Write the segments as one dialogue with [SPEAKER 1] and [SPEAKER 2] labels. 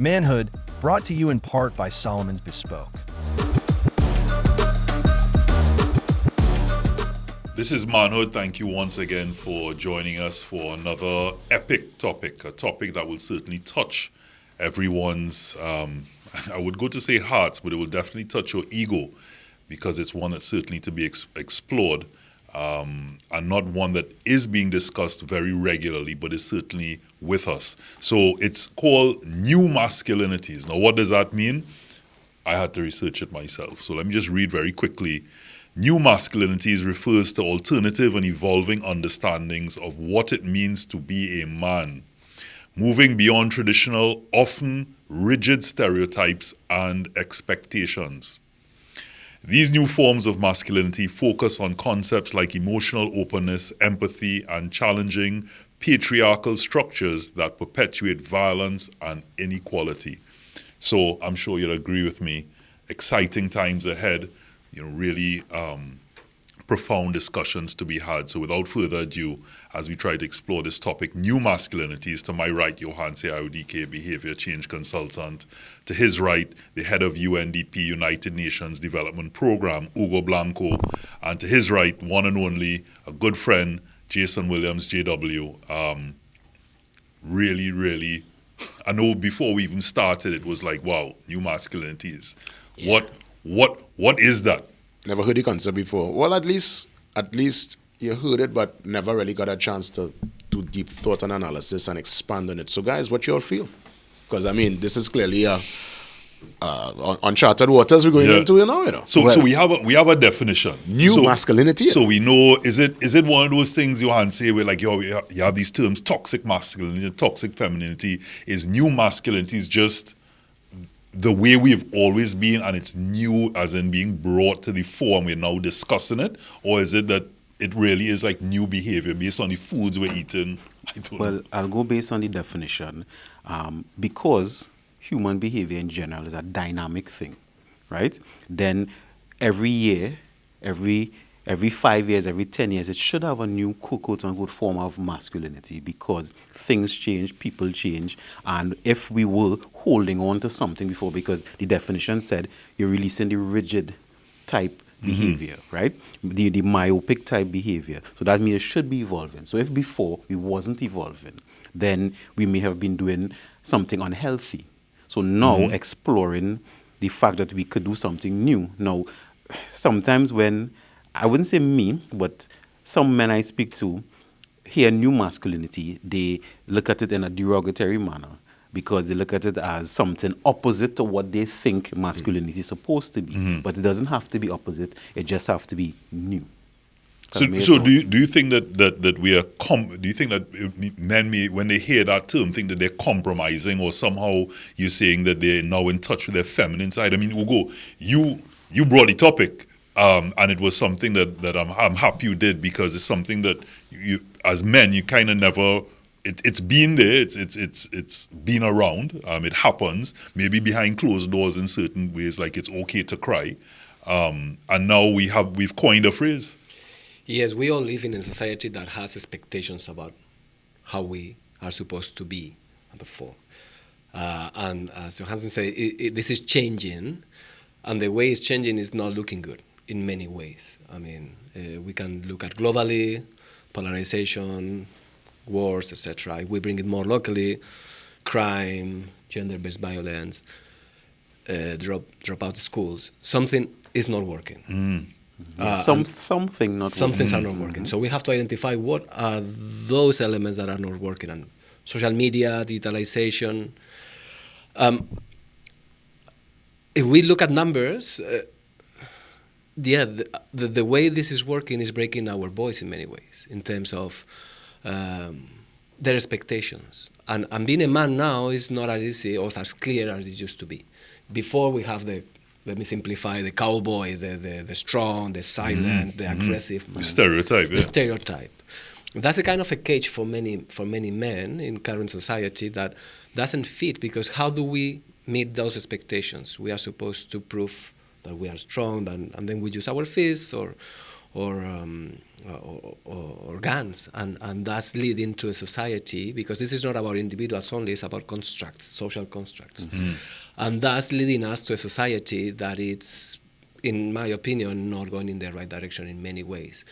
[SPEAKER 1] Manhood, brought to you in part by Solomon's Bespoke.
[SPEAKER 2] This is Manhood. Thank you once again for joining us for another epic topic, a topic that will certainly touch everyone's, I would go to say hearts, but it will definitely touch your ego, because it's one that's certainly to be explored, and not one that is being discussed very regularly, but is certainly with us. So it's called new masculinities. Now, what does that mean? I had to research it myself. So let me just read very quickly. New masculinities refers to alternative and evolving understandings of what it means to be a man, moving beyond traditional, often rigid stereotypes and expectations. These new forms of masculinity focus on concepts like emotional openness, empathy, and challenging patriarchal structures that perpetuate violence and inequality. So I'm sure you'll agree with me. Exciting times ahead, really profound discussions to be had. So without further ado, as we try to explore this topic, new masculinities, to my right, Johan Seaudike, Behavior Change Consultant. To his right, the head of UNDP, United Nations Development Program, Hugo Blanco. And to his right, one and only, a good friend, Jason Williams, JW. Really, I know before we even started, it was like, wow, new masculinities. Yeah. What is that?
[SPEAKER 3] Never heard the concept before. Well, at least you heard it, but never really got a chance to do deep thought and analysis and expand on it. So, guys, what you all feel? Because this is clearly uncharted waters we're going into,
[SPEAKER 2] So we have a definition.
[SPEAKER 3] New masculinity.
[SPEAKER 2] So we know, is it one of those things Johan say where like you have these terms, toxic masculinity, toxic femininity? Is new masculinity is just the way we've always been, and it's new as in being brought to the fore and we're now discussing it? Or is it that it really is like new behavior based on the foods we're eating?
[SPEAKER 4] Well, I'll go based on the definition, because human behavior in general is a dynamic thing, right? Then every year, every 5 years, every 10 years, it should have a new quote-unquote form of masculinity, because things change, people change, and if we were holding on to something before, because the definition said you're releasing the rigid type behavior, right? The myopic type behavior. So that means it should be evolving. So if before we wasn't evolving, then we may have been doing something unhealthy. So now exploring the fact that we could do something new. Now, sometimes when, I wouldn't say me, but some men I speak to hear new masculinity, they look at it in a derogatory manner, because they look at it as something opposite to what they think masculinity is supposed to be. But it doesn't have to be opposite, it just has to be new.
[SPEAKER 2] So do you think that we are do you think that men may, when they hear that term, think that they're compromising, or somehow you're saying that they're now in touch with their feminine side? Ugo, you brought the topic, and it was something that I'm happy you did, because it's something that you, as men, you kind of never. It's been there. It's been around. It happens maybe behind closed doors in certain ways, like it's okay to cry, and now we've coined a phrase.
[SPEAKER 5] Yes, we all live in a society that has expectations about how we are supposed to be and perform. And as Johansen said, this is changing, and the way it's changing is not looking good in many ways. We can look at globally, polarization, wars, etc. If we bring it more locally, crime, gender-based violence, drop out of schools, something is not working.
[SPEAKER 4] Something not
[SPEAKER 5] some
[SPEAKER 4] working.
[SPEAKER 5] things are not working. So we have to identify what are those elements that are not working. And social media, digitalization. If we look at numbers, the way this is working is breaking our voice in many ways, in terms of their expectations. And being a man now is not as easy or as clear as it used to be. Before we have let me simplify, the cowboy, the strong, the silent, the aggressive man.
[SPEAKER 2] The stereotype,
[SPEAKER 5] The stereotype. That's a kind of a cage for many men in current society that doesn't fit, because how do we meet those expectations? We are supposed to prove that we are strong, and then we use our fists or or guns, and that's leading to a society, because this is not about individuals only, it's about constructs, social constructs. And that's leading us to a society that it's, in my opinion, not going in the right direction in many ways.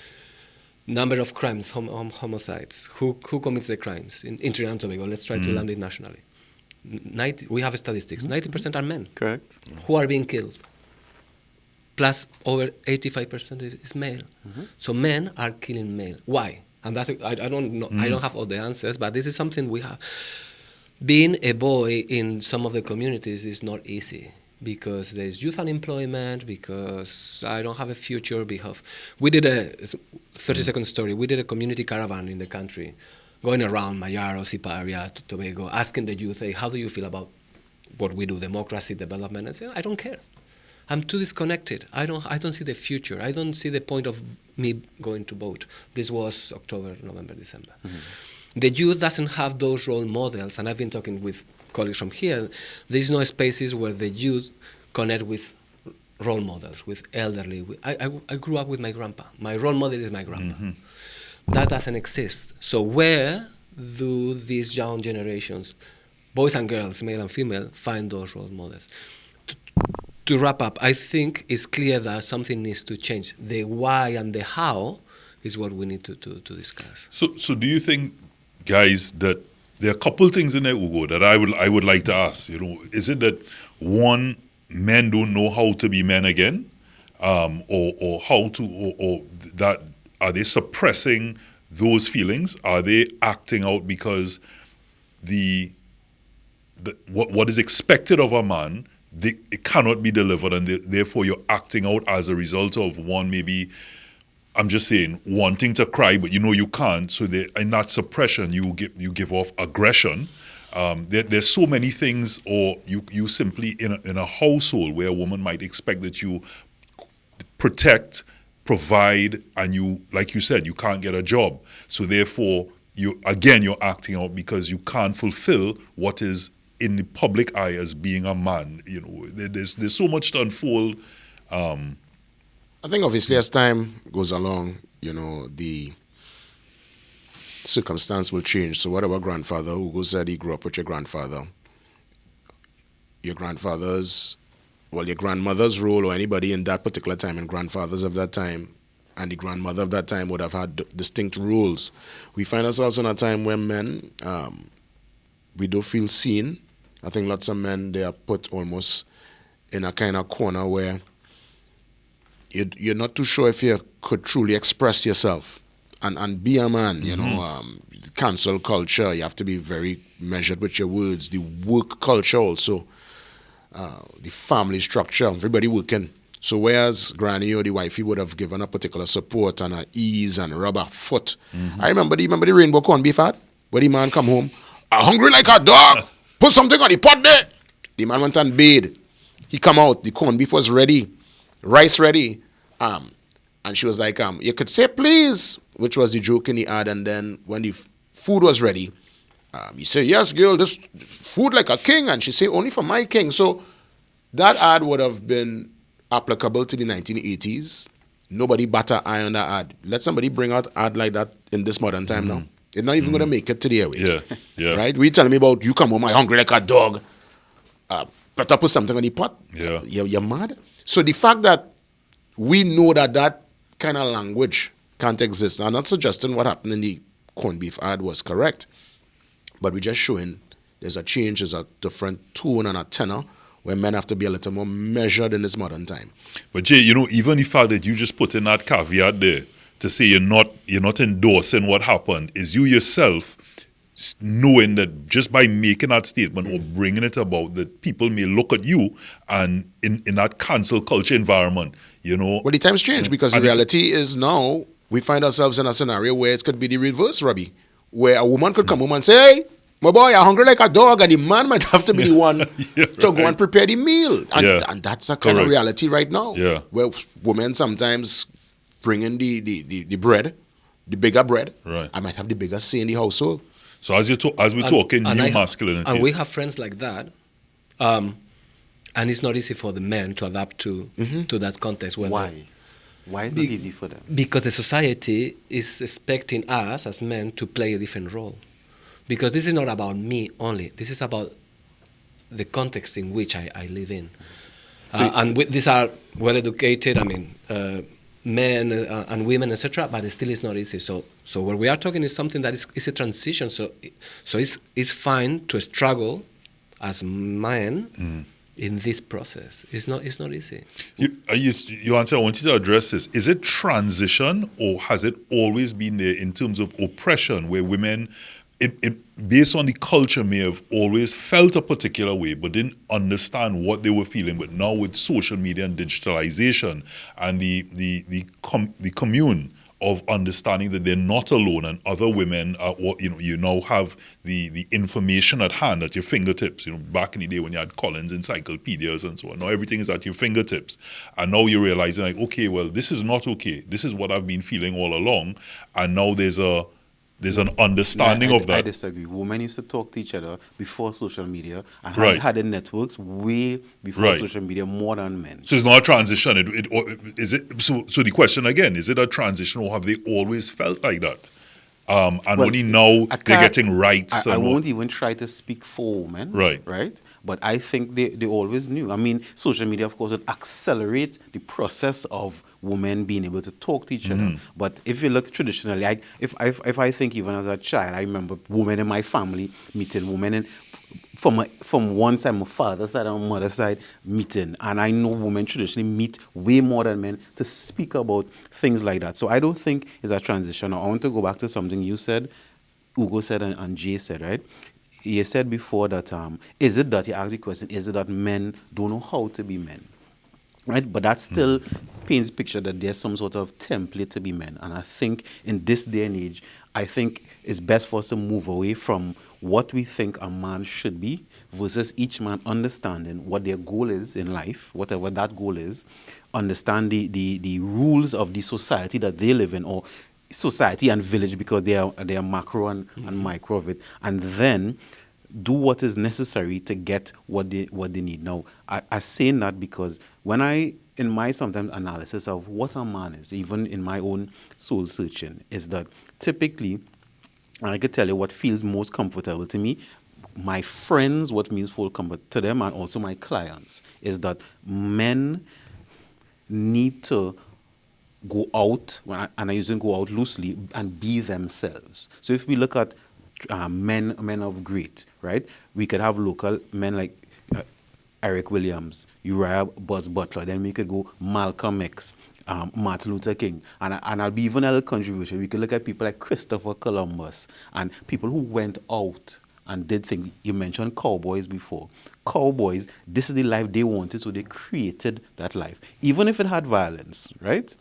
[SPEAKER 5] Number of crimes, homicides. Who commits the crimes? In Trinidad and Tobago, let's try to land it nationally. We have statistics, 90% are men.
[SPEAKER 4] Correct.
[SPEAKER 5] Who are being killed. Plus over 85% is male. So men are killing male. Why? And that's, I don't know, I don't have all the answers, but this is something we have. Being a boy in some of the communities is not easy, because there's youth unemployment, because I don't have a future. We did a 30-second story. We did a community caravan in the country, going around Mayaro, Siparia, Tobago, asking the youth, hey, how do you feel about what we do, democracy, development? And say, I don't care. I'm too disconnected. I don't see the future. I don't see the point of me going to vote. This was October, November, December. The youth doesn't have those role models, and I've been talking with colleagues from here. There's no spaces where the youth connect with role models, with elderly. I grew up with my grandpa. My role model is my grandpa. That doesn't exist. So where do these young generations, boys and girls, male and female, find those role models? To wrap up, I think it's clear that something needs to change. The why and the how is what we need to discuss.
[SPEAKER 2] So do you think, guys, that there are a couple things in there, Ugo, that I would like to ask? You know, is it that, one, men don't know how to be men again, or how to, or that, are they suppressing those feelings? Are they acting out because what is expected of a man, it cannot be delivered, and therefore you're acting out as a result of, one, maybe, I'm just saying, wanting to cry, but you know you can't, so in that suppression, you give off aggression. There's so many things, or you simply, in a household where a woman might expect that you protect, provide, and you, like you said, you can't get a job. So therefore, you're acting out because you can't fulfill what is in the public eye as being a man. You know, there's so much to unfold.
[SPEAKER 3] I think obviously as time goes along, you know, the circumstance will change. So whatever grandfather, Hugo said he grew up with your grandfather, your grandfather's, well, your grandmother's role, or anybody in that particular time, and grandfathers of that time and the grandmother of that time would have had distinct roles. We find ourselves in a time where men, we don't feel seen. I think lots of men, they are put almost in a kind of corner where you're not too sure if you could truly express yourself and be a man, you know. Cancel culture, you have to be very measured with your words. The work culture also, the family structure, everybody working. So whereas granny or the wifey would have given a particular support and a ease and rub a foot. I remember the rainbow corn beef ad, where the man come home, I'm hungry like a dog, put something on the pot there. The man went and bathed. He come out, the corn beef was ready, rice ready. And she was like, you could say please, which was the joke in the ad. And then when the food was ready, he said, yes, girl, this food like a king. And she said, only for my king. So that ad would have been applicable to the 1980s. Nobody bat an eye on that ad. Let somebody bring out ad like that in this modern time now. It's not even going to make it to the airways.
[SPEAKER 2] Yeah.
[SPEAKER 3] Right? We telling me about you come home, I'm hungry like a dog. Better put something on the pot.
[SPEAKER 2] Yeah.
[SPEAKER 3] You're mad. So the fact that we know that kind of language can't exist. I'm not suggesting what happened in the corned beef ad was correct, but we're just showing there's a change, there's a different tone and a tenor where men have to be a little more measured in this modern time.
[SPEAKER 2] But Jay, you know, even the fact that you just put in that caveat there to say you're not endorsing what happened, is you yourself knowing that just by making that statement or bringing it about, that people may look at you and in that cancel culture environment, you know.
[SPEAKER 3] Well, the times change, because the reality is now we find ourselves in a scenario where it could be the reverse, Robbie, where a woman could come home and say, hey, my boy, you're hungry like a dog, and the man might have to be the one to go and prepare the meal. And that's a kind of reality right now, where women sometimes bring in the bread, the bigger bread.
[SPEAKER 2] Right.
[SPEAKER 3] I might have the bigger say in the household.
[SPEAKER 2] So as we're talking new masculinities.
[SPEAKER 5] And we have friends like that. And it's not easy for the men to adapt to that context.
[SPEAKER 4] Why? Why is it not easy for them?
[SPEAKER 5] Because the society is expecting us as men to play a different role. Because this is not about me only. This is about the context in which I live in. These are well-educated, men and women, etc., but it still is not easy. So what we are talking is something that is a transition. So it's fine to struggle as men in this process. It's not easy.
[SPEAKER 2] You answer, I want you to address this. Is it transition, or has it always been there in terms of oppression, where women, based on the culture, may have always felt a particular way but didn't understand what they were feeling? But now with social media and digitalization and the commune of understanding that they're not alone, and other women are, you now have the information at hand at your fingertips. Back in the day when you had Collins encyclopedias and so on, now everything is at your fingertips, and now you're realizing, like, okay, well, this is not okay. This is what I've been feeling all along, and now there's an understanding of that.
[SPEAKER 4] I disagree. Women used to talk to each other before social media, and had the networks way before social media, more than men.
[SPEAKER 2] So it's not a transition. So the question again, is it a transition, or have they always felt like that? Only now they're getting rights.
[SPEAKER 4] I won't even try to speak for women. Right? But I think they always knew. Social media, of course, would accelerate the process of women being able to talk to each other. But if you look traditionally, if I think even as a child, I remember women in my family meeting women from one side, my father's side and my mother's side, meeting. And I know women traditionally meet way more than men to speak about things like that. So I don't think it's a transition. I want to go back to something you said, Ugo said, and Jay said, right? You said before that, is it that, you asked the question, is it that men don't know how to be men? Right? But that still paints a picture that there's some sort of template to be men. And I think in this day and age, I think it's best for us to move away from what we think a man should be versus each man understanding what their goal is in life, whatever that goal is, understand the rules of the society that they live in, or society and village, because they are macro and micro of it, and then do what is necessary to get what they need. Now, I say that because when in my sometimes analysis of what a man is, even in my own soul searching, is that typically, and I could tell you what feels most comfortable to me, my friends, what means full comfort to them, and also my clients, is that men need to go out, and I usually go out loosely, and be themselves. So if we look at men of great, right? We could have local men like Eric Williams, Uriah Buzz Butler. Then we could go Malcolm X, Martin Luther King, and I'll be even a little controversial. We could look at people like Christopher Columbus, and people who went out and did things. You mentioned cowboys before. Cowboys, this is the life they wanted, so they created that life. Even if it had violence, right?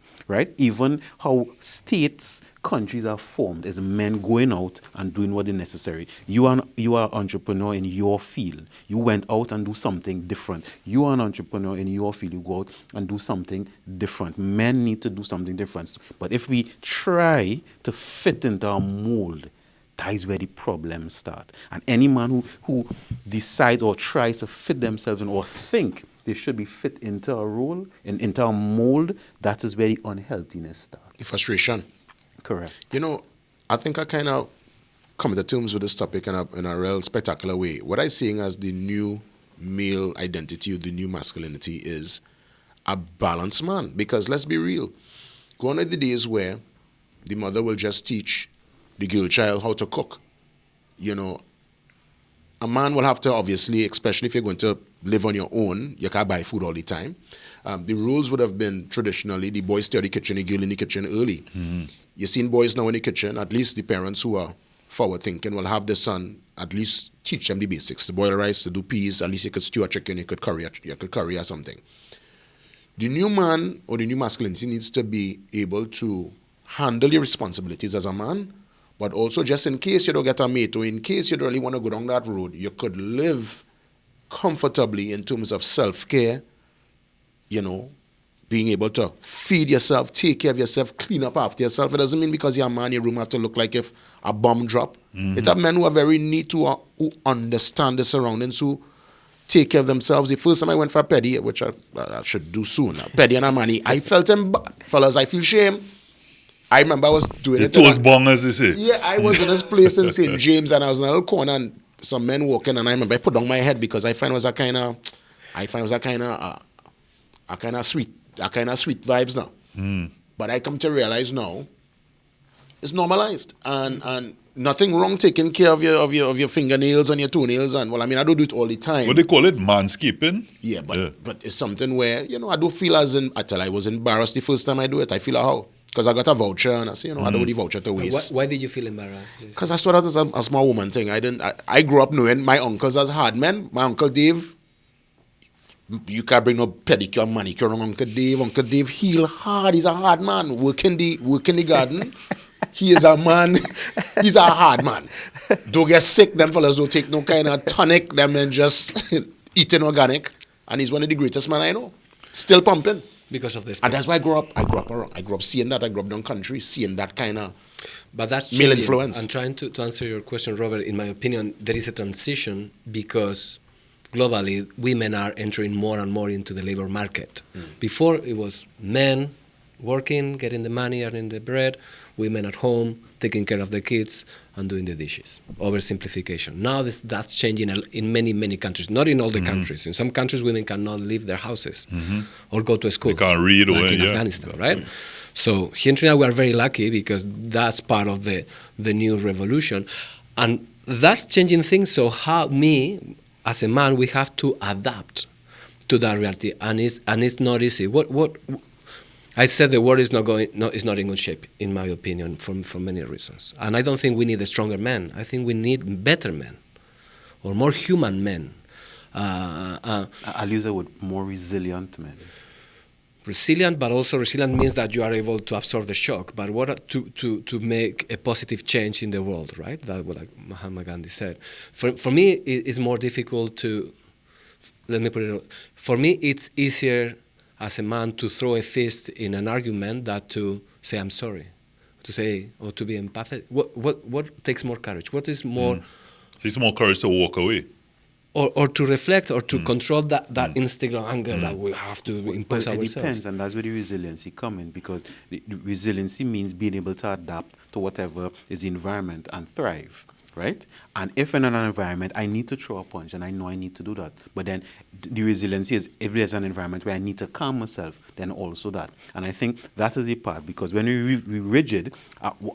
[SPEAKER 4] Even how states, countries are formed is men going out and doing what is necessary. You are an entrepreneur in your field. You went out and do something different. You are an entrepreneur in your field. You go out and do something different. Men need to do something different. But if we try to fit into a mold, that is where the problems start. And any man who decides or tries to fit themselves in, or think they should be fit into a role, into a mold, that is where the unhealthiness starts.
[SPEAKER 3] The frustration.
[SPEAKER 4] Correct.
[SPEAKER 3] I think I kind of come to terms with this topic in a real spectacular way. What I'm seeing as the new male identity, or the new masculinity, is a balanced man. Because let's be real, gone are the days where the mother will just teach the girl child how to cook. A man will have to, obviously, especially if you're going to live on your own, you can't buy food all the time. The rules would have been traditionally, the boy stay in the kitchen, the girl in the kitchen early. You've seen boys now in the kitchen, at least the parents who are forward thinking will have the son at least teach them the basics, to boil rice, to do peas, at least you could stew a chicken, you could curry or something. The new man or the new masculinity needs to be able to handle your responsibilities as a man, but also just in case you don't get a mate, or in case you don't really want to go down that road, you could live comfortably in terms of self-care, being able to feed yourself, take care of yourself, clean up after yourself. It doesn't mean because you're a man, your room have to look like if a bomb drop. It's a men who are very neat, who understand the surroundings, who take care of themselves. The first time I went for a pedi, which I should do soon, a pedi and a mani, I felt fellas, I feel shame. I remember I was doing it.
[SPEAKER 2] The toes bong, as they say.
[SPEAKER 3] Yeah, I was in this place in St. James, and I was in a little corner, and some men walking, and I remember I put down my head because I find it was a kind of sweet vibes now. But I come to realize now, it's normalized, and nothing wrong taking care of your fingernails and your toenails, and well, I mean, I don't do it all the time.
[SPEAKER 2] What they call it, manscaping.
[SPEAKER 3] Yeah, but it's something where, you know, I do feel until I was embarrassed the first time I do it. I feel how. Because I got a voucher and I say, you know, I don't want the voucher to waste.
[SPEAKER 5] Why did you feel embarrassed?
[SPEAKER 3] Because I saw that as a small woman thing. I grew up knowing my uncles as hard men. My Uncle Dave, you can't bring no pedicure and manicure on Uncle Dave. Uncle Dave heal hard. He's a hard man. Work in the garden. He is a man. He's a hard man. Don't get sick. Them fellas don't take no kind of tonic. Them men just eating organic. And he's one of the greatest men I know. Still pumping.
[SPEAKER 5] Because of this.
[SPEAKER 3] And that's why I grew up around. I grew up seeing that. I grew up down country, seeing that kind of
[SPEAKER 5] but that's
[SPEAKER 3] male
[SPEAKER 5] changing.
[SPEAKER 3] influence.
[SPEAKER 5] I'm trying to answer your question, Robert. In my opinion, there is a transition because globally, women are entering more and more into the labor market. Before, it was men working, getting the money, earning the bread, women at home, taking care of the kids, and doing the dishes. Oversimplification. Now that's changing in many, many countries. Not in all the countries. In some countries, women cannot leave their houses or go to school.
[SPEAKER 2] They can't read
[SPEAKER 5] like
[SPEAKER 2] or
[SPEAKER 5] in Afghanistan, right? So here in Trinidad, we are very lucky because that's part of the new revolution. And that's changing things. So how me, as a man, we have to adapt to that reality. And it's not easy. What I said the world is not in good shape, in my opinion, for many reasons. And I don't think we need a stronger men. I think we need better men, or more human men.
[SPEAKER 4] I'll use the word more resilient men.
[SPEAKER 5] Resilient, but also resilient means that you are able to absorb the shock. But to make a positive change in the world, right? That's what Mahatma Gandhi said. For me, it's more difficult to. Let me put it. For me, it's easier as a man to throw a fist in an argument than to say I'm sorry, to say or to be empathetic. What takes more courage? What is more?
[SPEAKER 2] It takes more courage to walk away,
[SPEAKER 5] or to reflect, or to control that instinct of anger that we have to impose
[SPEAKER 4] But
[SPEAKER 5] ourselves.
[SPEAKER 4] it depends, and that's where the resiliency comes in, because the resiliency means being able to adapt to whatever is the environment and thrive. Right? And if in an environment I need to throw a punch and I know I need to do that, but then the resiliency is if there's an environment where I need to calm myself, then also that. And I think that is the part, because when we rigid,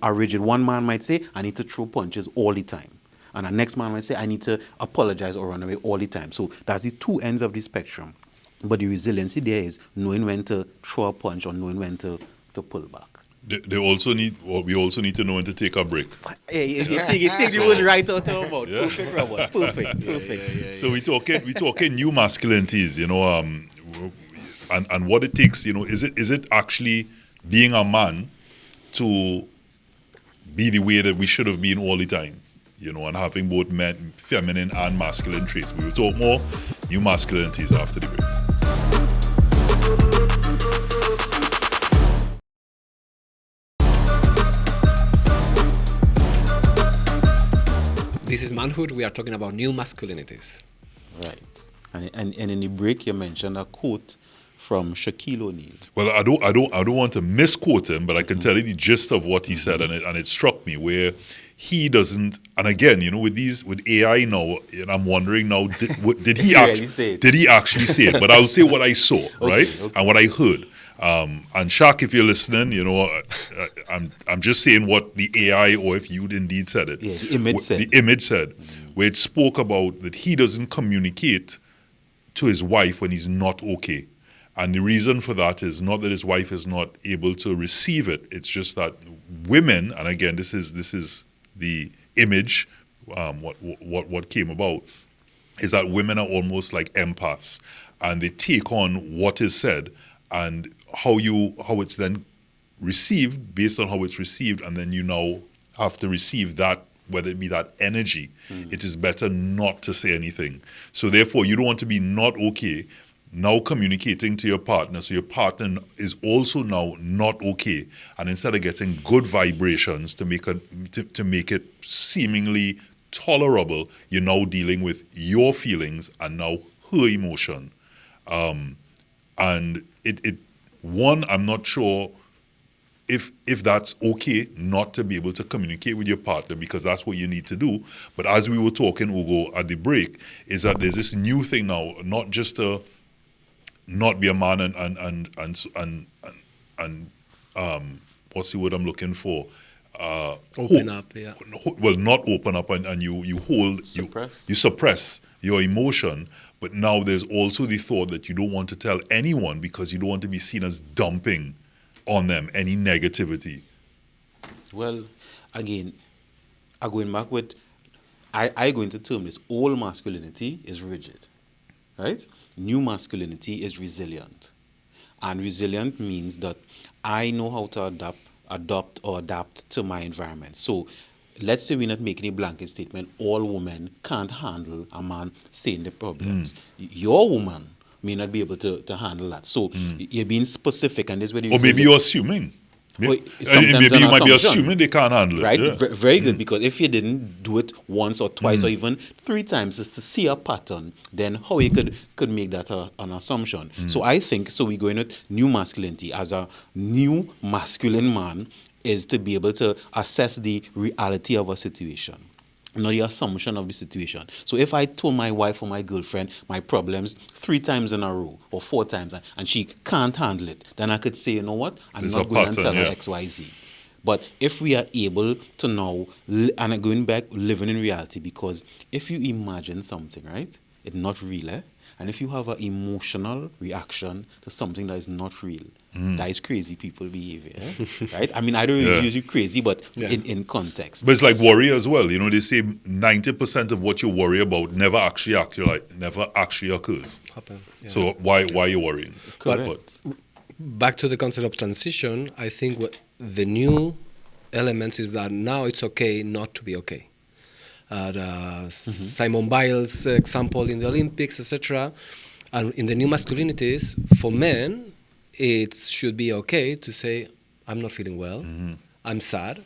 [SPEAKER 4] a rigid one man might say, I need to throw punches all the time. And the next man might say, I need to apologize or run away all the time. So that's the two ends of the spectrum. But the resiliency there is knowing when to throw a punch or knowing when to pull back.
[SPEAKER 2] we also need to know when to take a break.
[SPEAKER 4] Hey, you take the word right out of our mouth. Perfect, Robert. Perfect.
[SPEAKER 2] So we talking new masculinities, you know, and what it takes, you know, is it actually being a man to be the way that we should have been all the time, you know, and having both feminine and masculine traits. We will talk more new masculinities after the break.
[SPEAKER 5] This is Manhood. We are talking about new masculinities.
[SPEAKER 4] Right. And in the break, you mentioned a quote from Shaquille O'Neal.
[SPEAKER 2] Well, I don't want to misquote him, but I can tell you the gist of what he said, and it struck me where he doesn't. And again, you know, with AI now, and I'm wondering now, did he actually say it? But I'll say what I saw, right, and what I heard. And Shaq, if you're listening, you know, I'm just saying what the AI, or if you indeed said it.
[SPEAKER 4] Yeah, the image said.
[SPEAKER 2] The image said, where it spoke about that he doesn't communicate to his wife when he's not okay. And the reason for that is not that his wife is not able to receive it. It's just that women, and again, this is the image, what came about, is that women are almost like empaths, and they take on what is said and how it's then received based on how it's received, and then you now have to receive that, whether it be that energy. It is better not to say anything. So therefore, you don't want to be not okay, now communicating to your partner, so your partner is also now not okay, and instead of getting good vibrations to make it seemingly tolerable, you're now dealing with your feelings and now her emotion. And I'm not sure if that's okay not to be able to communicate with your partner, because that's what you need to do. But as we were talking, Ugo, at the break, is that there's this new thing now, not just to not be a man and what's the word I'm looking for?
[SPEAKER 5] Open up, yeah.
[SPEAKER 2] Well, not open up and you hold, you suppress your emotion. But now there's also the thought that you don't want to tell anyone because you don't want to be seen as dumping on them any negativity.
[SPEAKER 4] Well, again, I'm going back with, I go into term this, all masculinity is rigid, right? New masculinity is resilient. And resilient means that I know how to adapt to my environment. So let's say we're not making a blanket statement, all women can't handle a man saying the problems. Your woman may not be able to handle that. So you're being specific, and this is where
[SPEAKER 2] or maybe you're assuming.
[SPEAKER 4] Well,
[SPEAKER 2] maybe you might be assuming they can't handle it.
[SPEAKER 4] Right?
[SPEAKER 2] Yeah.
[SPEAKER 4] Very good, because if you didn't do it once or twice or even 3 times just to see a pattern, then how you could make that an assumption. So I think, so we're going with new masculinity. As a new masculine man is to be able to assess the reality of a situation, not the assumption of the situation. So if I told my wife or my girlfriend my problems 3 times in a row or 4 times and she can't handle it, then I could say, you know what, I'm
[SPEAKER 2] There's
[SPEAKER 4] not
[SPEAKER 2] a
[SPEAKER 4] going to
[SPEAKER 2] pattern,
[SPEAKER 4] tell her
[SPEAKER 2] yeah.
[SPEAKER 4] X, Y, Z. But if we are able to now, and going back, living in reality, because if you imagine something, right, it's not real, eh? And if you have an emotional reaction to something that is not real, that is crazy people behavior, eh? Right? I mean, I don't use you crazy, but in context.
[SPEAKER 2] But it's like worry as well. You know, they say 90% of what you worry about never actually occurs.
[SPEAKER 5] Happen, yeah.
[SPEAKER 2] So why are you worrying?
[SPEAKER 4] Correct.
[SPEAKER 5] Back to the concept of transition, I think what the new elements is that now it's okay not to be okay. Simone Biles' example in the Olympics, etc. And in the new masculinities, for men, it should be okay to say, I'm not feeling well, I'm sad,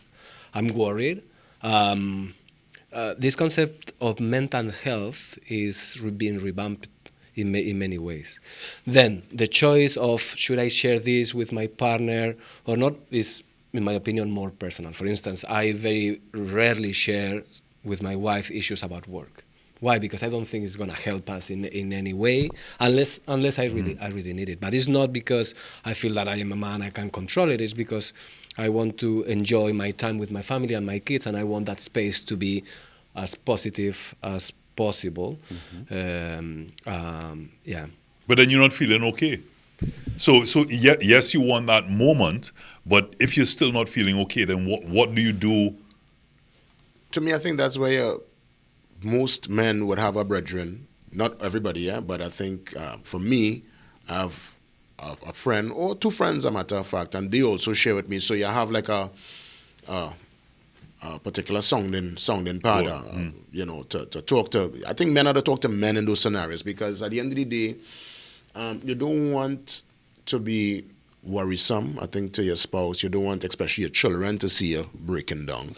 [SPEAKER 5] I'm worried. This concept of mental health is being revamped in many ways. Then the choice of should I share this with my partner or not is, in my opinion, more personal. For instance, I very rarely share with my wife issues about work. Why? Because I don't think it's going to help us in any way, unless I really need it. But it's not because I feel that I am a man, I can control it. It's because I want to enjoy my time with my family and my kids, and I want that space to be as positive as possible. Yeah.
[SPEAKER 2] But then you're not feeling okay. So yes, you want that moment, but if you're still not feeling okay, then what do you do?
[SPEAKER 3] To me, I think that's where most men would have a brethren. Not everybody, yeah, but I think for me, I have a friend or 2 friends, a matter of fact, and they also share with me. So you have like a particular sounding partner, you know, to talk to. I think men are to talk to men in those scenarios, because at the end of the day, you don't want to be worrisome, I think, to your spouse. You don't want, especially your children, to see you breaking down.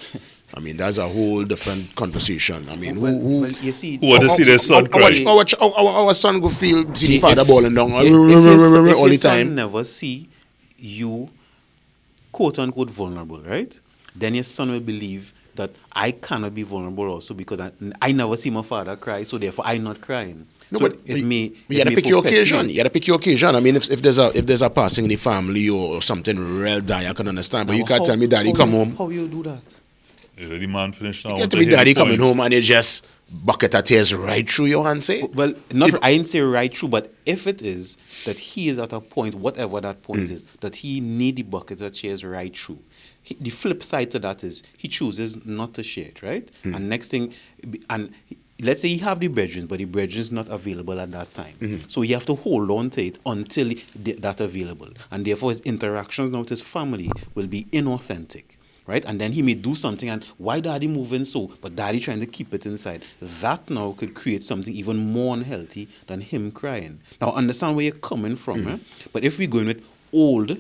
[SPEAKER 3] I mean, that's a whole different conversation. I mean,
[SPEAKER 4] Well, you see,
[SPEAKER 2] Who want to see their son cry?
[SPEAKER 3] our son go feel see the father
[SPEAKER 4] if-
[SPEAKER 3] balling down all
[SPEAKER 4] if your
[SPEAKER 3] the
[SPEAKER 4] son
[SPEAKER 3] time.
[SPEAKER 4] never see you, quote unquote, vulnerable, right? Then your son will believe that I cannot be vulnerable also, because I never see my father cry, so therefore I'm not crying.
[SPEAKER 3] No,
[SPEAKER 4] So
[SPEAKER 3] but
[SPEAKER 4] it
[SPEAKER 3] you gotta
[SPEAKER 4] may
[SPEAKER 3] pick your
[SPEAKER 4] perpetuate.
[SPEAKER 3] occasion. You gotta pick your occasion. I mean, if there's a passing in the family or something real dire, I can understand. But
[SPEAKER 4] Now,
[SPEAKER 3] you can't
[SPEAKER 4] how-
[SPEAKER 3] tell me daddy
[SPEAKER 4] how
[SPEAKER 3] come
[SPEAKER 4] you-
[SPEAKER 3] home.
[SPEAKER 4] How you do that?
[SPEAKER 2] The man finished now.
[SPEAKER 3] You can't tell me daddy coming home and they just bucket of tears right through your hand, say?
[SPEAKER 4] Well, I didn't say right through, but if it is that he is at a point, whatever that point is, that he need the bucket of tears right through, the flip side to that is he chooses not to share it, right? And next thing, let's say he have the brethren, but the brethren is not available at that time. So he have to hold on to it until that available. And therefore his interactions now with his family will be inauthentic. Right? And then he may do something, and why daddy moving so? But daddy trying to keep it inside. That now could create something even more unhealthy than him crying. Now, understand where you're coming from. Eh? But if we're going with old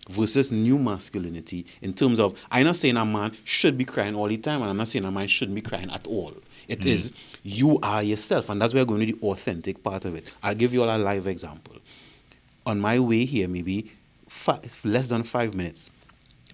[SPEAKER 4] versus new masculinity, in terms of, I'm not saying a man should be crying all the time, and I'm not saying a man shouldn't be crying at all. It is you are yourself, and that's where we're going to the authentic part of it. I'll give you all a live example. On my way here, maybe less than 5 minutes,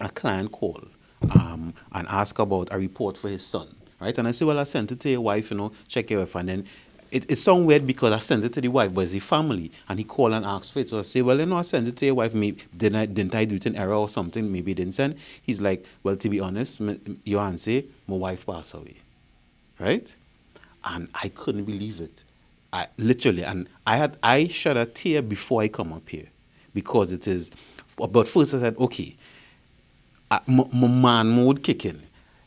[SPEAKER 4] a client called and asked about a report for his son, right? And I say, well, I sent it to your wife, check your wife. And then it sounds weird because I sent it to the wife, but it's the family. And he called and asked for it. So I say, well, I sent it to your wife. Maybe, didn't I do it in error or something? Maybe it didn't send. He's like, well, to be honest, your answer, my wife passed away, right? And I couldn't believe it. I literally, and I shed a tear before I come up here, because it is. But first I said, okay, my man mode kick in.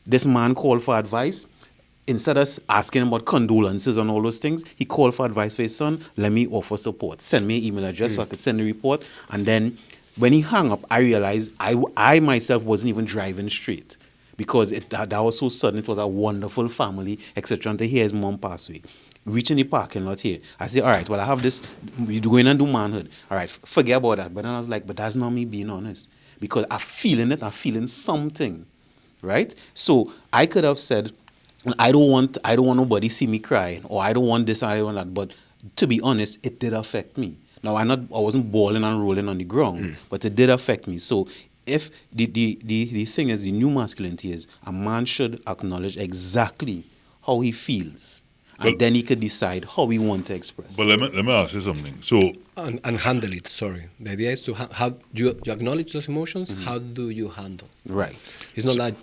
[SPEAKER 4] This man called for advice. Instead of asking him about condolences and all those things, he called for advice for his son. Let me offer support. Send me an email address so I could send the report. And then when he hung up, I realized I myself wasn't even driving straight, because that was so sudden. It was a wonderful family, etc. And to hear his mom pass away. Reaching the parking lot here, I say, all right, well, I have this, we go in and do manhood. All right, forget about that. But then I was like, but that's not me being honest. Because I'm feeling it, I'm feeling something, right? So I could have said, I don't want nobody see me crying, or I don't want this, I don't want that. But to be honest, it did affect me. Now, I wasn't bawling and rolling on the ground, but it did affect me. So if the thing is, the new masculinity is, a man should acknowledge exactly how he feels. And then he could decide how he wants to express.
[SPEAKER 2] But let me ask you something. So
[SPEAKER 5] and handle it. Sorry, the idea is to how you acknowledge those emotions. How do you handle?
[SPEAKER 4] Right.
[SPEAKER 5] It's not like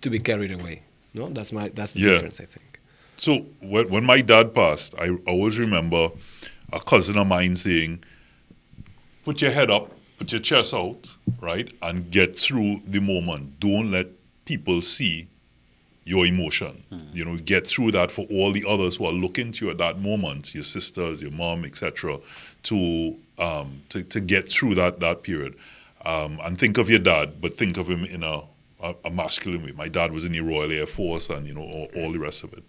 [SPEAKER 5] to be carried away. No, that's the difference, I think.
[SPEAKER 2] So when my dad passed, I always remember a cousin of mine saying, "Put your head up, put your chest out, right, and get through the moment. Don't let people see your emotion. Get through that for all the others who are looking to you at that moment, your sisters, your mom, etc., to get through that period. And think of your dad, but think of him in a masculine way. My dad was in the Royal Air Force, and all the rest of it.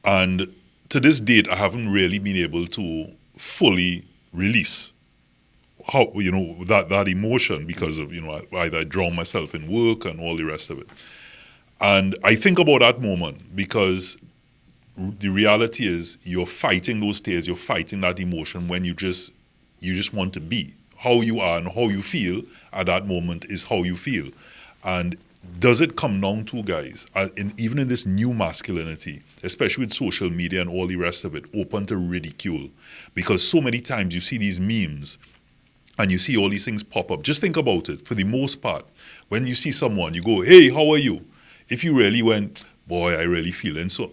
[SPEAKER 2] And to this date, I haven't really been able to fully release that emotion, because of either I drown myself in work and all the rest of it. And I think about that moment, because the reality is you're fighting those tears, you're fighting that emotion when you just want to be. How you are and how you feel at that moment is how you feel. And does it come down to, guys, even in this new masculinity, especially with social media and all the rest of it, open to ridicule? Because so many times you see these memes and you see all these things pop up. Just think about it. For the most part, when you see someone, you go, "Hey, how are you?" If you really went, "Boy, I really feeling so,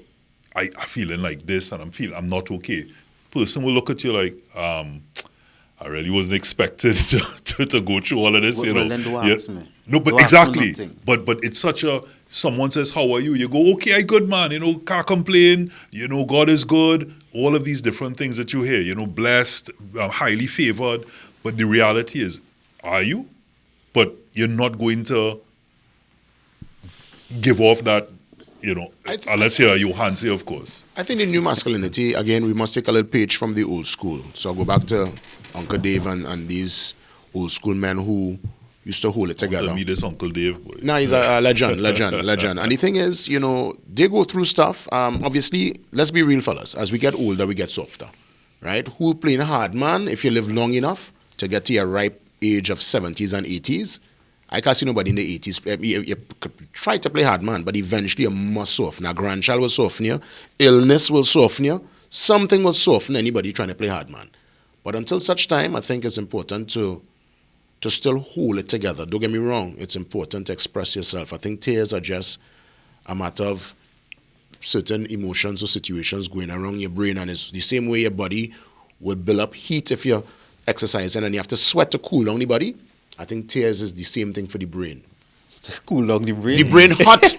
[SPEAKER 2] I feeling like this, and I'm not okay," person will look at you like, "I really wasn't expected to go through all of this."
[SPEAKER 4] Well, then do ask me.
[SPEAKER 2] No, but
[SPEAKER 4] Do ask
[SPEAKER 2] exactly.
[SPEAKER 4] for nothing.
[SPEAKER 2] But it's such someone says, "How are you?" You go, "Okay, I good, man. Can't complain. God is good." All of these different things that you hear, blessed, highly favored. But the reality is, are you? But you're not going to give off that, unless you're Johansi, of course.
[SPEAKER 3] I think the new masculinity, again, we must take a little page from the old school. So I'll go back to Uncle Dave and these old school men who used to hold it together.
[SPEAKER 2] Tell me this Uncle Dave, boy.
[SPEAKER 3] No, he's a legend. And the thing is, they go through stuff. Obviously, let's be real, fellas. As we get older, we get softer, right? Who playing hard, man? If you live long enough to get to your ripe age of 70s and 80s, I can't see nobody in the 80s. You try to play hard, man, but eventually you must soften. A grandchild will soften you. Illness will soften you. Something will soften anybody trying to play hard, man. But until such time, I think it's important to still hold it together. Don't get me wrong. It's important to express yourself. I think tears are just a matter of certain emotions or situations going around your brain, and it's the same way your body would build up heat if you're exercising and you have to sweat to cool down the body. I think tears is the same thing for the brain.
[SPEAKER 4] Cool down the brain.
[SPEAKER 3] The brain hot,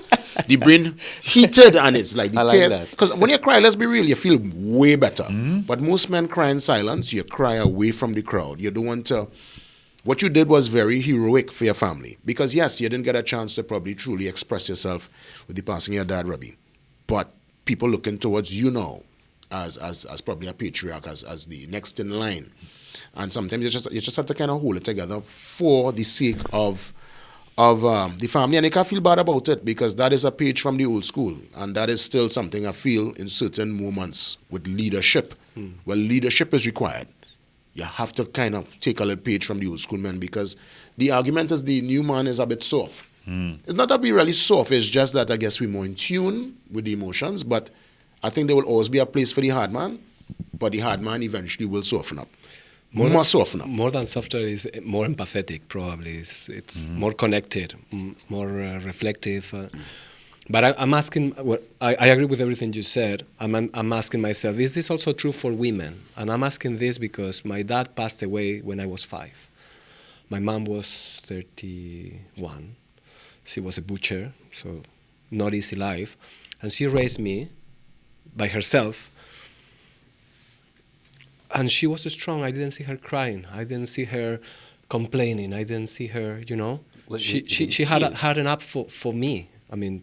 [SPEAKER 3] the brain heated, and it's like the
[SPEAKER 4] I
[SPEAKER 3] tears.
[SPEAKER 4] like that.
[SPEAKER 3] Because when you cry, let's be real, you feel way better. But most men cry in silence. You cry away from the crowd. You don't want to. What you did was very heroic for your family. Because yes, you didn't get a chance to probably truly express yourself with the passing of your dad, Robbie. But people looking towards you now as probably a patriarch, as the next in line. And sometimes you just have to kind of hold it together for the sake of of the family, and they can't feel bad about it because that is a page from the old school, and that is still something I feel in certain moments with leadership. Well, leadership is required. You have to kind of take a little page from the old school men, because the argument is the new man is a bit soft. It's not that we're really soft, it's just that I guess we're more in tune with the emotions, but I think there will always be a place for the hard man, but the hard man eventually will soften up. More soften up.
[SPEAKER 5] More than softer is more empathetic, probably. It's more connected, more reflective. But I'm asking, I agree with everything you said. I'm asking myself, is this also true for women? And I'm asking this because my dad passed away when I was 5. My mom was 31. She was a butcher, so not easy life. And she raised me by herself. And she was strong. I didn't see her crying. I didn't see her complaining. I didn't see her,
[SPEAKER 4] Well,
[SPEAKER 5] she had enough for me. I mean,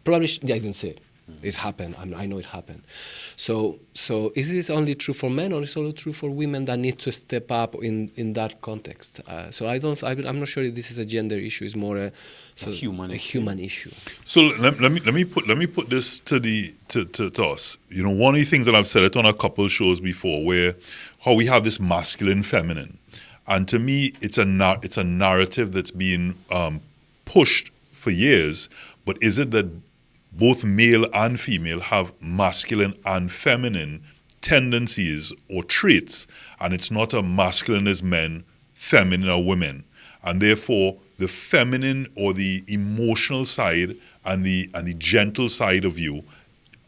[SPEAKER 5] probably I didn't see it. It happened. I know it happened. So is this only true for men, or is it also true for women that need to step up in that context? So I'm not sure if this is a gender issue. It's more a human issue.
[SPEAKER 2] So let me put this to us. One of the things that I've said it on a couple of shows before, where how we have this masculine, feminine, and to me, it's a narrative that's being pushed for years. But is it that both male and female have masculine and feminine tendencies or traits, and it's not a masculine as men, feminine are women, and therefore the feminine or the emotional side and the gentle side of you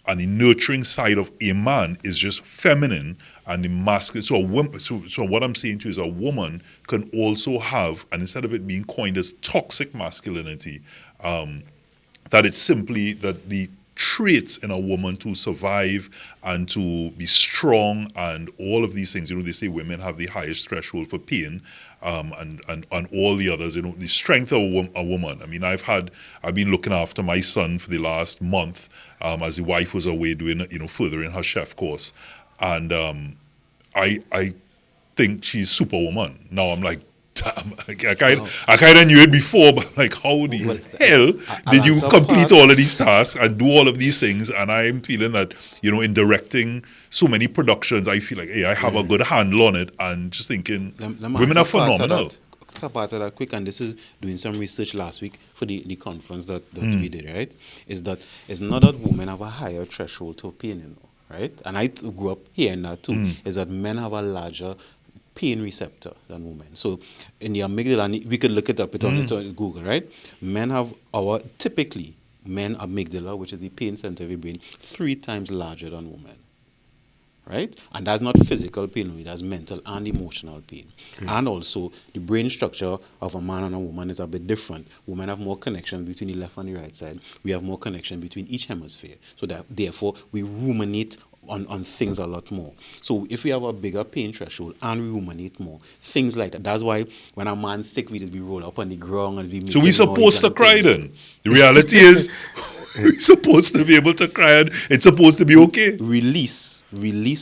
[SPEAKER 2] and the nurturing side of a man is just feminine, and the masculine. So what I'm saying to you is a woman can also have, and instead of it being coined as toxic masculinity, that it's simply that the traits in a woman to survive and to be strong and all of these things. They say women have the highest threshold for pain, and all the others. The strength of a woman. I mean, I've been looking after my son for the last month, as the wife was away doing, furthering her chef course, and I think she's superwoman. Now I'm like, I kind of knew it before, but like, how the hell did you complete all of these tasks and do all of these things? And I'm feeling that, in directing so many productions, I feel like, hey, I have a good handle on it, and just thinking, women are phenomenal.
[SPEAKER 4] Part of that quick, and this is doing some research last week for the conference that we did, right? Is that it's not that women have a higher threshold to pain, right? And I grew up hearing that too, is that men have a larger pain receptor than women. So in the amygdala, we could look it up, it's on Google, right? Typically, men amygdala, which is the pain center of the brain, 3 times larger than women, right? And that's not physical pain only, that's mental and emotional pain. And also, the brain structure of a man and a woman is a bit different. Women have more connection between the left and the right side. We have more connection between each hemisphere. So that therefore, we ruminate on things a lot more. So if we have a bigger pain threshold and we ruminate more, things like that. That's why when a man's sick, we roll up on the ground and we make.
[SPEAKER 2] So we're supposed to cry then. The reality is we're supposed to be able to cry, and it's supposed to be okay.
[SPEAKER 4] Release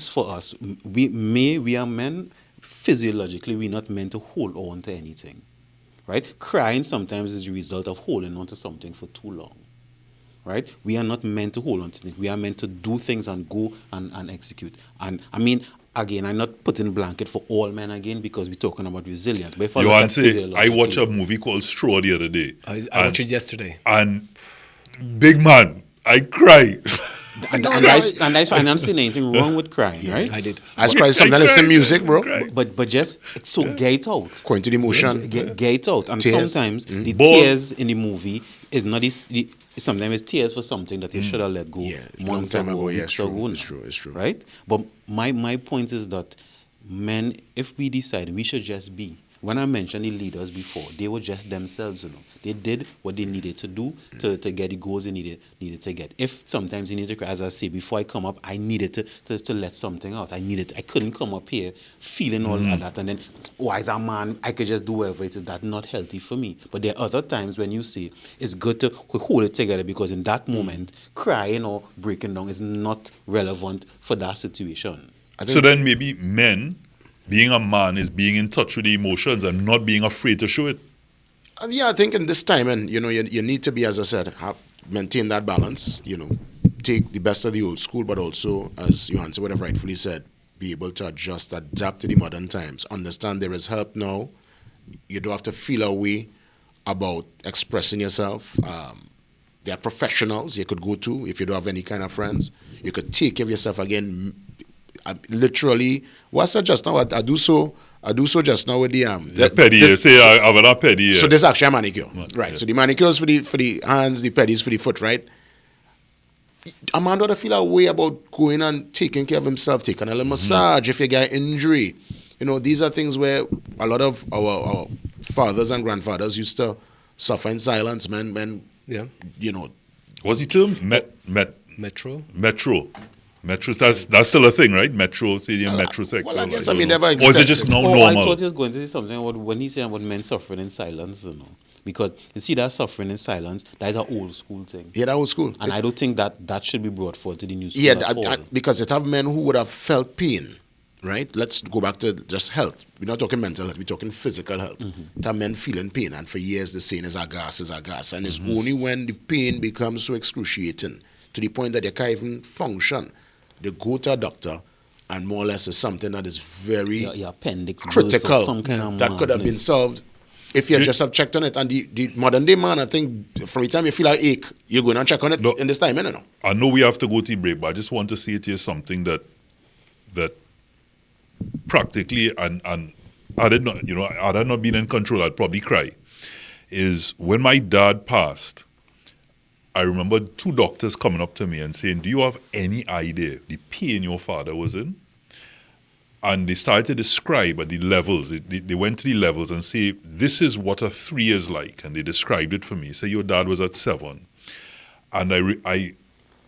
[SPEAKER 4] for us. We are men, physiologically, we're not meant to hold on to anything. Right? Crying sometimes is the result of holding on to something for too long. Right? We are not meant to hold on to things. We are meant to do things and go and execute. And I mean, again, I'm not putting blanket for all men again, because we're talking about resilience. But if
[SPEAKER 2] I watched a movie called Straw the other day.
[SPEAKER 5] I watched it yesterday.
[SPEAKER 2] And big man, I cry.
[SPEAKER 4] and that's fine. I'm not saying anything wrong with crying, right?
[SPEAKER 5] I did.
[SPEAKER 3] I cry sometimes listen music, bro.
[SPEAKER 4] But just get it out.
[SPEAKER 3] Going to the emotion.
[SPEAKER 4] Get it out. And
[SPEAKER 3] tears.
[SPEAKER 4] Sometimes the tears in the movie is not sometimes it's tears for something that you should have let go months ago.
[SPEAKER 3] Yeah, it's true.
[SPEAKER 4] Right? But my point is that men, if we decide, we should just be. When I mentioned the leaders before, they were just themselves, They did what they needed to do to get the goals they needed to get. If sometimes you need to cry, as I say, before I come up, I needed to let something out. I couldn't come up here feeling all of that, and then, as a man, I could just do whatever it is. That's not healthy for me. But there are other times when you say it's good to hold it together, because in that moment, crying or breaking down is not relevant for that situation.
[SPEAKER 2] So then maybe men, being a man, is being in touch with the emotions and not being afraid to show it.
[SPEAKER 3] Yeah, I think in this time, and you need to be, as I said, maintain that balance. Take the best of the old school, but also, as Johansson would have rightfully said, be able to adjust, adapt to the modern times. Understand there is help now. You don't have to feel a way about expressing yourself. There are professionals you could go to if you don't have any kind of friends. You could take care of yourself again. Literally, what's that just now? I do so just now with the
[SPEAKER 2] pedicure. Say I have a pedicure.
[SPEAKER 3] So this is actually a manicure, right?
[SPEAKER 2] Yeah.
[SPEAKER 3] So the manicures for the hands, the pedis for the foot, right? A man don't feel a way about going and taking care of himself, taking a little massage if you get an injury. These are things where a lot of our fathers and grandfathers used to suffer in silence. Men,
[SPEAKER 5] Yeah.
[SPEAKER 2] What's the term?
[SPEAKER 5] Metro.
[SPEAKER 2] Metro, that's still a thing, right? Metro, stadium, metrosexual.
[SPEAKER 3] Well, I guess,
[SPEAKER 2] don't know.
[SPEAKER 3] never
[SPEAKER 2] Or is it just
[SPEAKER 3] expressed
[SPEAKER 2] now
[SPEAKER 4] I
[SPEAKER 2] normal?
[SPEAKER 4] thought he was going to say something about when he's saying about men suffering in silence, Because you see that suffering in silence, that is an old school thing.
[SPEAKER 3] Yeah, that old school.
[SPEAKER 4] And I don't think that should be brought forward to the new school
[SPEAKER 3] Yeah,
[SPEAKER 4] at all.
[SPEAKER 3] because it have men who would have felt pain, right? Let's go back to just health. We're not talking mental health, we're talking physical health. It have men feeling pain, and for years the saying is a gas. And it's only when the pain becomes so excruciating to the point that they can't even function, they go to a doctor, and more or less is something that is very
[SPEAKER 4] Your appendix bursts
[SPEAKER 3] critical
[SPEAKER 4] or some kind of
[SPEAKER 3] that could have been
[SPEAKER 4] madness.
[SPEAKER 3] solved if you just have checked on it. And the modern day man, I think from the time you feel an ache, you're going to check on it
[SPEAKER 2] No.
[SPEAKER 3] in this time, you know.
[SPEAKER 2] I know we have to go to break, but I just want to say to you something that practically, and had it not been in control, I'd probably cry, is when my dad passed, I remember 2 doctors coming up to me and saying, do you have any idea the pain your father was in? And they started to describe at the levels. They went to the levels and say, this is what a 3 is like. And they described it for me. Say, your dad was at 7. And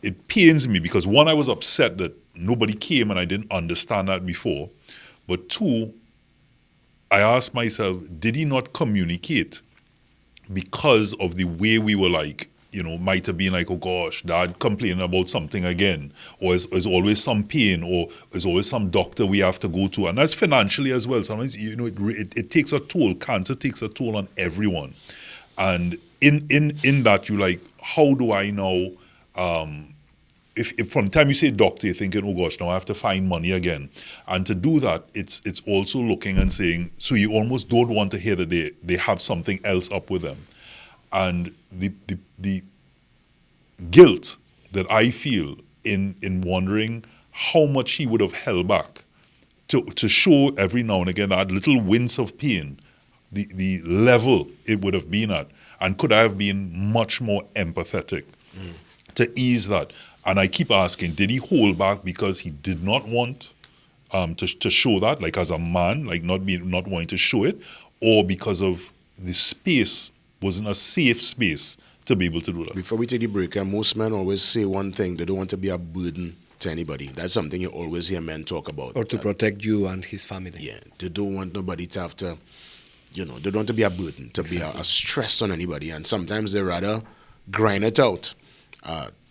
[SPEAKER 2] it pains me because 1, I was upset that nobody came and I didn't understand that before. But 2, I asked myself, did he not communicate because of the way we were like, might have been like, oh gosh, dad complaining about something again, or is always some pain, or is always some doctor we have to go to. And that's financially as well. Sometimes, it takes a toll. Cancer takes a toll on everyone. And in that, you like, how do I know, if from the time you say doctor, you're thinking, oh gosh, now I have to find money again. And to do that, it's also looking and saying, so you almost don't want to hear that they have something else up with them. And the guilt that I feel in wondering how much he would have held back to show every now and again that little wince of pain, the level it would have been at, and could I have been much more empathetic to ease that. And I keep asking, did he hold back because he did not want to show that, like as a man, like not wanting to show it, or because of the space wasn't a safe space to be able to do that?
[SPEAKER 3] Before we take the break, most men always say one thing: they don't want to be a burden to anybody. That's something you always hear men talk about.
[SPEAKER 5] Or to protect you and his family.
[SPEAKER 3] Yeah, they don't want nobody to have to, they don't want to be a burden, to be a stress on anybody. And sometimes they rather grind it out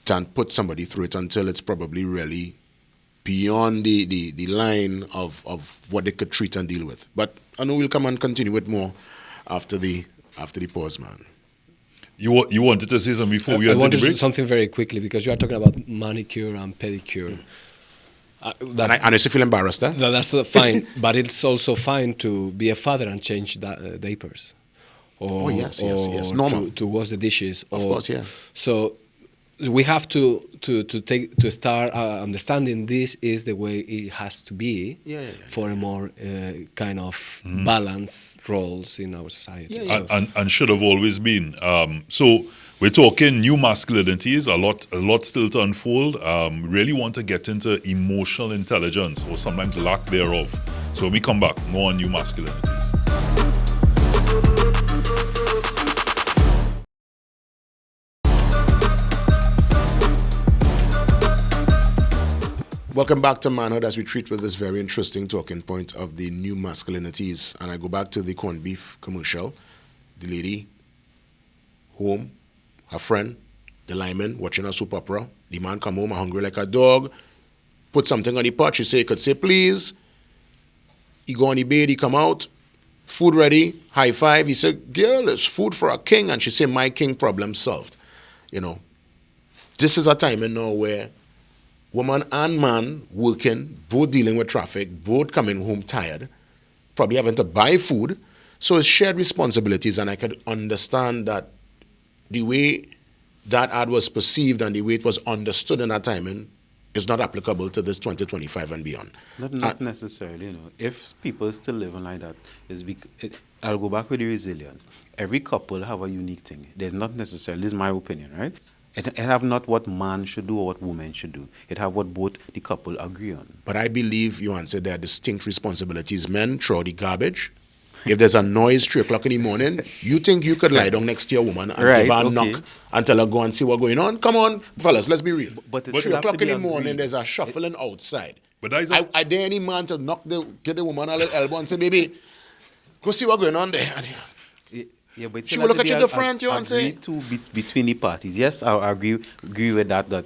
[SPEAKER 3] than put somebody through it until it's probably really beyond the line of what they could treat and deal with. But I know we'll come and continue with more after the pause, man.
[SPEAKER 2] You wanted to say something before we
[SPEAKER 5] I
[SPEAKER 2] entered
[SPEAKER 5] wanted
[SPEAKER 2] the
[SPEAKER 5] to do
[SPEAKER 2] break?
[SPEAKER 5] something very quickly because you are talking about manicure and pedicure.
[SPEAKER 3] And I still feel embarrassed, eh?
[SPEAKER 5] That's fine, but it's also fine to be a father and change diapers. Or,
[SPEAKER 3] yes,
[SPEAKER 5] or
[SPEAKER 3] normal.
[SPEAKER 5] to wash the dishes.
[SPEAKER 3] Of course, yeah.
[SPEAKER 5] So we have to start understanding this is the way it has to be for a more kind of balanced roles in our society.
[SPEAKER 2] And should have always been. So we're talking new masculinities, a lot still to unfold. Really want to get into emotional intelligence, or sometimes lack thereof. So when we come back, more on new masculinities.
[SPEAKER 3] Welcome back to Manhood as we treat with this very interesting talking point of the new masculinities. And I go back to the corned beef commercial. The lady, home, her friend, the lineman, watching a soap opera. The man come home, hungry like a dog, put something on the pot. She could say, please. He go on the bed, he come out, food ready, high five. He said, girl, it's food for a king. And she said, my king, problem solved. You know, this is a time now where woman and man working, both dealing with traffic, both coming home tired, probably having to buy food. So it's shared responsibilities, and I could understand that the way that ad was perceived and the way it was understood in that timing is not applicable to this 2025 and beyond.
[SPEAKER 4] Not necessarily, you know. If people still living like that, I'll go back with the resilience. Every couple have a unique thing. There's not necessarily, this is my opinion, right? It have not what man should do or what woman should do. It have what both the couple agree on.
[SPEAKER 3] But I believe you answered there are distinct responsibilities. Men throw the garbage. If there's a noise 3 o'clock in the morning, you think you could lie down next to your woman and give her a knock and tell her go and see what's going on? Come on, fellas, let's be real.
[SPEAKER 4] But
[SPEAKER 3] 3 o'clock in the morning, there's a shuffling outside.
[SPEAKER 2] But that is
[SPEAKER 3] I dare any man to get the woman a little elbow and say, baby, go see what's going on there.
[SPEAKER 4] Yeah, but
[SPEAKER 3] She will look at you different, you want to say?
[SPEAKER 4] Two bits between the parties. Yes, I agree with that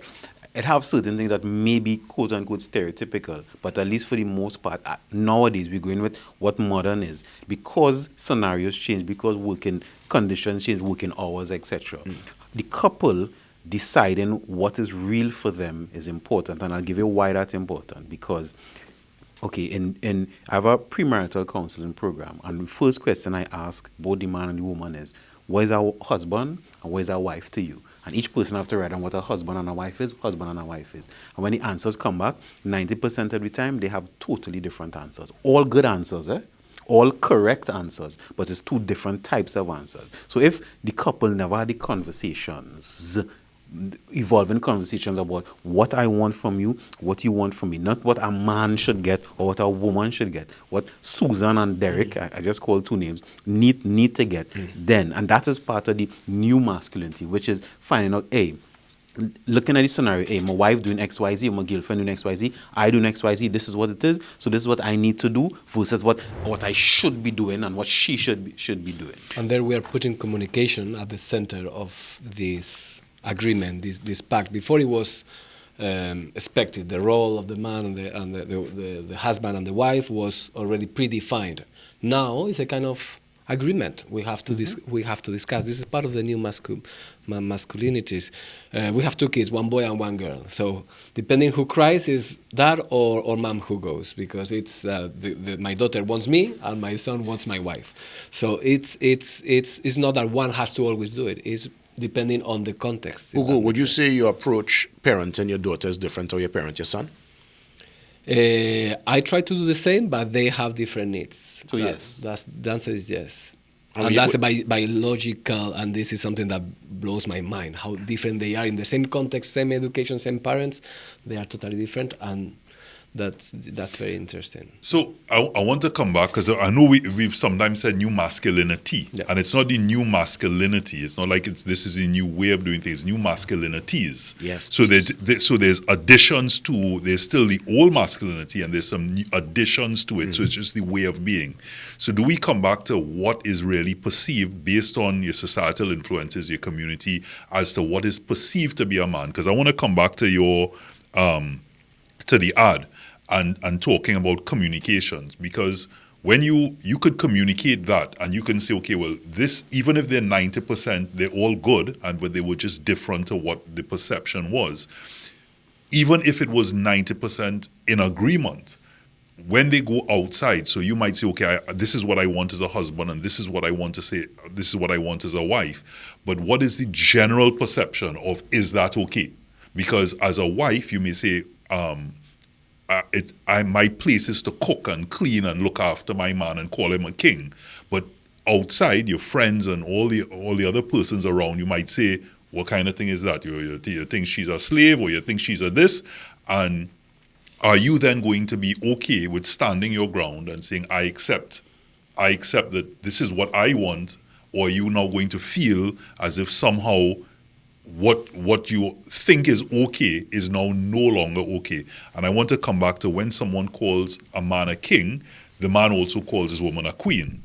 [SPEAKER 4] it have certain things that may be quote-unquote stereotypical, but at least for the most part, nowadays we're going with what modern is. Because scenarios change, because working conditions change, working hours, etc. The couple deciding what is real for them is important, and I'll give you why that's important. Because, okay, I have a premarital counseling program, and the first question I ask both the man and the woman is, what is our husband and what is our wife to you? And each person have to write down what a husband and a wife is, And when the answers come back, 90% of the time, they have totally different answers. All good answers, all correct answers, but it's two different types of answers. So if the couple never had the conversations, evolving conversations about what I want from you, what you want from me, not what a man should get or what a woman should get, what Susan and Derek, I just called two names, need to get then. And that is part of the new masculinity, which is finding out, looking at the scenario, my wife doing XYZ, my girlfriend doing XYZ, I doing XYZ, this is what it is, so this is what I need to do versus what I should be doing and what she should be doing.
[SPEAKER 5] And there we are putting communication at the center of this agreement, this pact. Before it was expected, the role of the man and the husband and the wife was already predefined. Now it's a kind of agreement. We have to discuss. This is part of the new masculinities. We have 2 kids, 1 boy and 1 girl. So depending who cries, is dad or mom who goes, because it's my daughter wants me and my son wants my wife. So it's not that one has to always do it. It's depending on the context.
[SPEAKER 3] Ugo, would you say your approach parenting your daughter is different to how you parent your son?
[SPEAKER 5] I try to do the same, but they have different needs.
[SPEAKER 4] So yes.
[SPEAKER 5] The answer is yes.
[SPEAKER 3] And
[SPEAKER 5] that's biological, and this is something that blows my mind, how different they are in the same context, same education, same parents. They are totally different, and that's very interesting.
[SPEAKER 2] So I want to come back, because I know we've sometimes said new masculinity, and it's not the new masculinity. It's not like this is a new way of doing things. New masculinities.
[SPEAKER 3] Yes.
[SPEAKER 2] So there's additions to, there's still the old masculinity, and there's some new additions to it. So it's just the way of being. So do we come back to what is really perceived based on your societal influences, your community, as to what is perceived to be a man? Because I want to come back to your to the ad. And talking about communications, because when you could communicate that, and you can say, okay, well, this, even if they're 90%, they're all good, but they were just different to what the perception was. Even if it was 90% in agreement, when they go outside, so you might say, okay, this is what I want as a husband, and this is what I want to say, this is what I want as a wife. But what is the general perception of, is that okay? Because as a wife, you may say, my place is to cook and clean and look after my man and call him a king. But outside, your friends and all the other persons around you might say, what kind of thing is that? You think she's a slave, or you think she's a this? And are you then going to be okay with standing your ground and saying, I accept that this is what I want? Or are you now going to feel as if somehow what you think is okay is now no longer okay? And I want to come back to, when someone calls a man a king, the man also calls his woman a queen.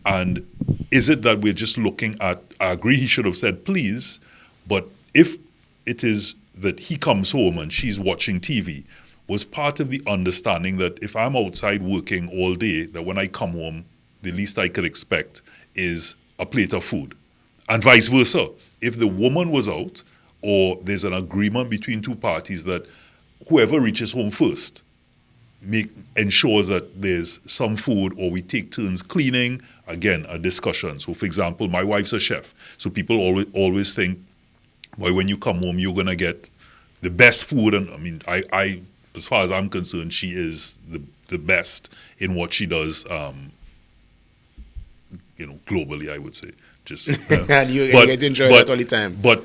[SPEAKER 2] And is it that we're just looking at, I agree he should have said please, but if it is that he comes home and she's watching TV, was part of the understanding that if I'm outside working all day, that when I come home, the least I could expect is a plate of food. And vice versa. If the woman was out, or there's an agreement between two parties that whoever reaches home first ensures that there's some food, or we take turns cleaning, again, a discussion. So, for example, my wife's a chef. So people always think, boy, when you come home, you're going to get the best food. And I mean, I as far as I'm concerned, she is the best in what she does, globally, I would say.
[SPEAKER 3] And you get to enjoy that all the time.
[SPEAKER 2] But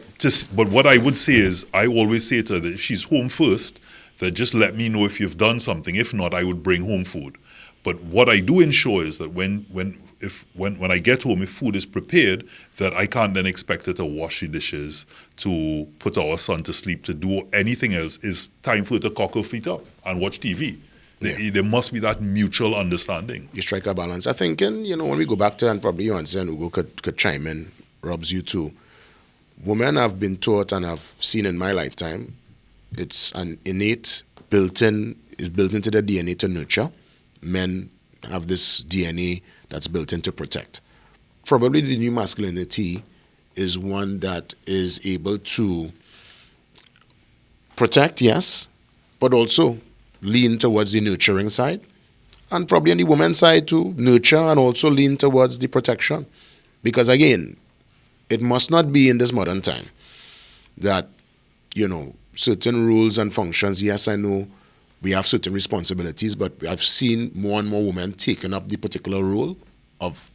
[SPEAKER 2] what I would say is, I always say to her that if she's home first, that just let me know if you've done something. If not, I would bring home food. But what I do ensure is that when I get home, if food is prepared, that I can't then expect her to wash the dishes, to put our son to sleep, to do anything else. It's time for her to cock her feet up and watch TV.
[SPEAKER 3] Yeah.
[SPEAKER 2] There must be that mutual understanding.
[SPEAKER 3] You strike a balance. I think, when we go back to, and probably you and Ugo could chime in, Robs, you too. Women have been taught, and I've seen in my lifetime, it's an innate, built into the DNA to nurture. Men have this DNA that's built in to protect. Probably the new masculinity is one that is able to protect, yes, but also lean towards the nurturing side, and probably on the woman's side to nurture and also lean towards the protection. Because again, it must not be in this modern time that, certain rules and functions, yes, I know we have certain responsibilities, but I've seen more and more women taking up the particular role of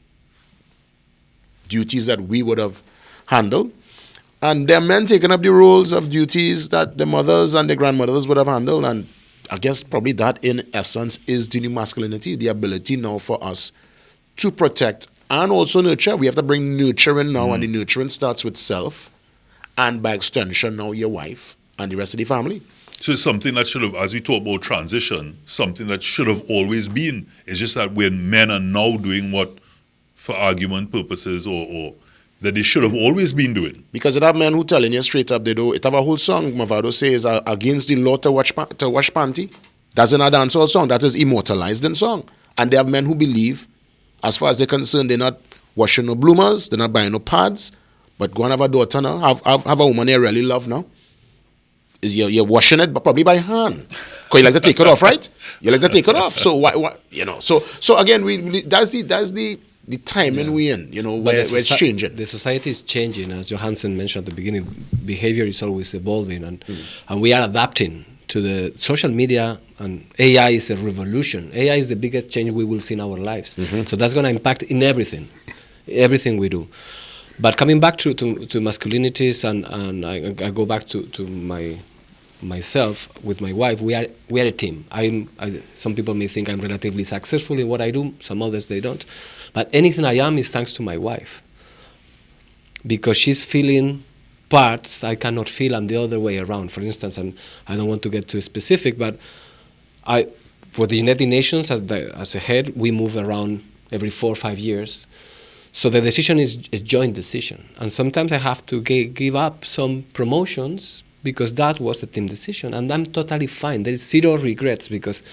[SPEAKER 3] duties that we would have handled, and there are men taking up the roles of duties that the mothers and the grandmothers would have handled. And I guess probably that in essence is the new masculinity, the ability now for us to protect and also nurture. We have to bring nurturing now, and the nurturing starts with self, and by extension now your wife and the rest of the family.
[SPEAKER 2] So it's something that should have, as we talk about transition, something that should have always been. It's just that when men are now doing what, for argument purposes, or that they should have always been doing.
[SPEAKER 3] Because it have men who telling you straight up, it have a whole song, Mavado says, against the law to wash panty. That's in a dancehall song. That is immortalized in song. And they have men who believe, as far as they're concerned, they're not washing no bloomers, they're not buying no pads, but go and have a daughter now, have a woman you really love now. Is you're washing it, but probably by hand. Because you like to take it off, right? You like to take it off. So why So again, that's the timing we in, where it's changing.
[SPEAKER 5] The society is changing, as Johansen mentioned at the beginning. Behavior is always evolving, and we are adapting to the social media, and AI is a revolution. AI is the biggest change we will see in our lives. So that's going to impact in everything we do. But coming back to masculinities, and I go back to myself with my wife, we are a team. Some people may think I'm relatively successful in what I do, some others they don't. But anything I am is thanks to my wife, because she's feeling parts I cannot feel, and the other way around. For instance, and I don't want to get too specific, but for the United Nations as a head, we move around every 4 or 5 years. So the decision is joint decision, and sometimes I have to give up some promotions because that was a team decision, and I'm totally fine. There is zero regrets, because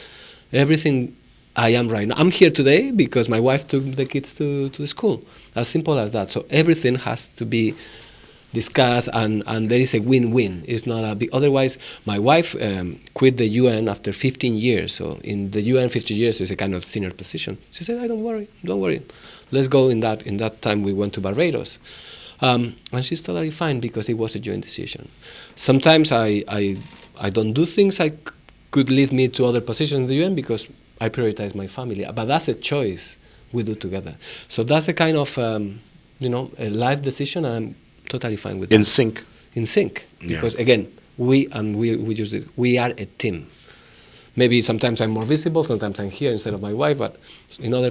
[SPEAKER 5] everything I am right now. I'm here today because my wife took the kids to the school. As simple as that. So everything has to be discussed, and there is a win-win. It's not a big. Otherwise, my wife quit the UN after 15 years. So in the UN, 15 years is a kind of senior position. She said, don't worry. Let's go. In that time, we went to Barbados. And she's totally fine because it was a joint decision. Sometimes I don't do things I could lead me to other positions in the UN because I prioritize my family. But that's a choice we do together. So that's a kind of, a life decision, and I'm totally fine with that.
[SPEAKER 3] In sync.
[SPEAKER 5] In sync.
[SPEAKER 3] Yeah.
[SPEAKER 5] Because, again, we use it. We are a team. Maybe sometimes I'm more visible, sometimes I'm here instead of my wife, but in other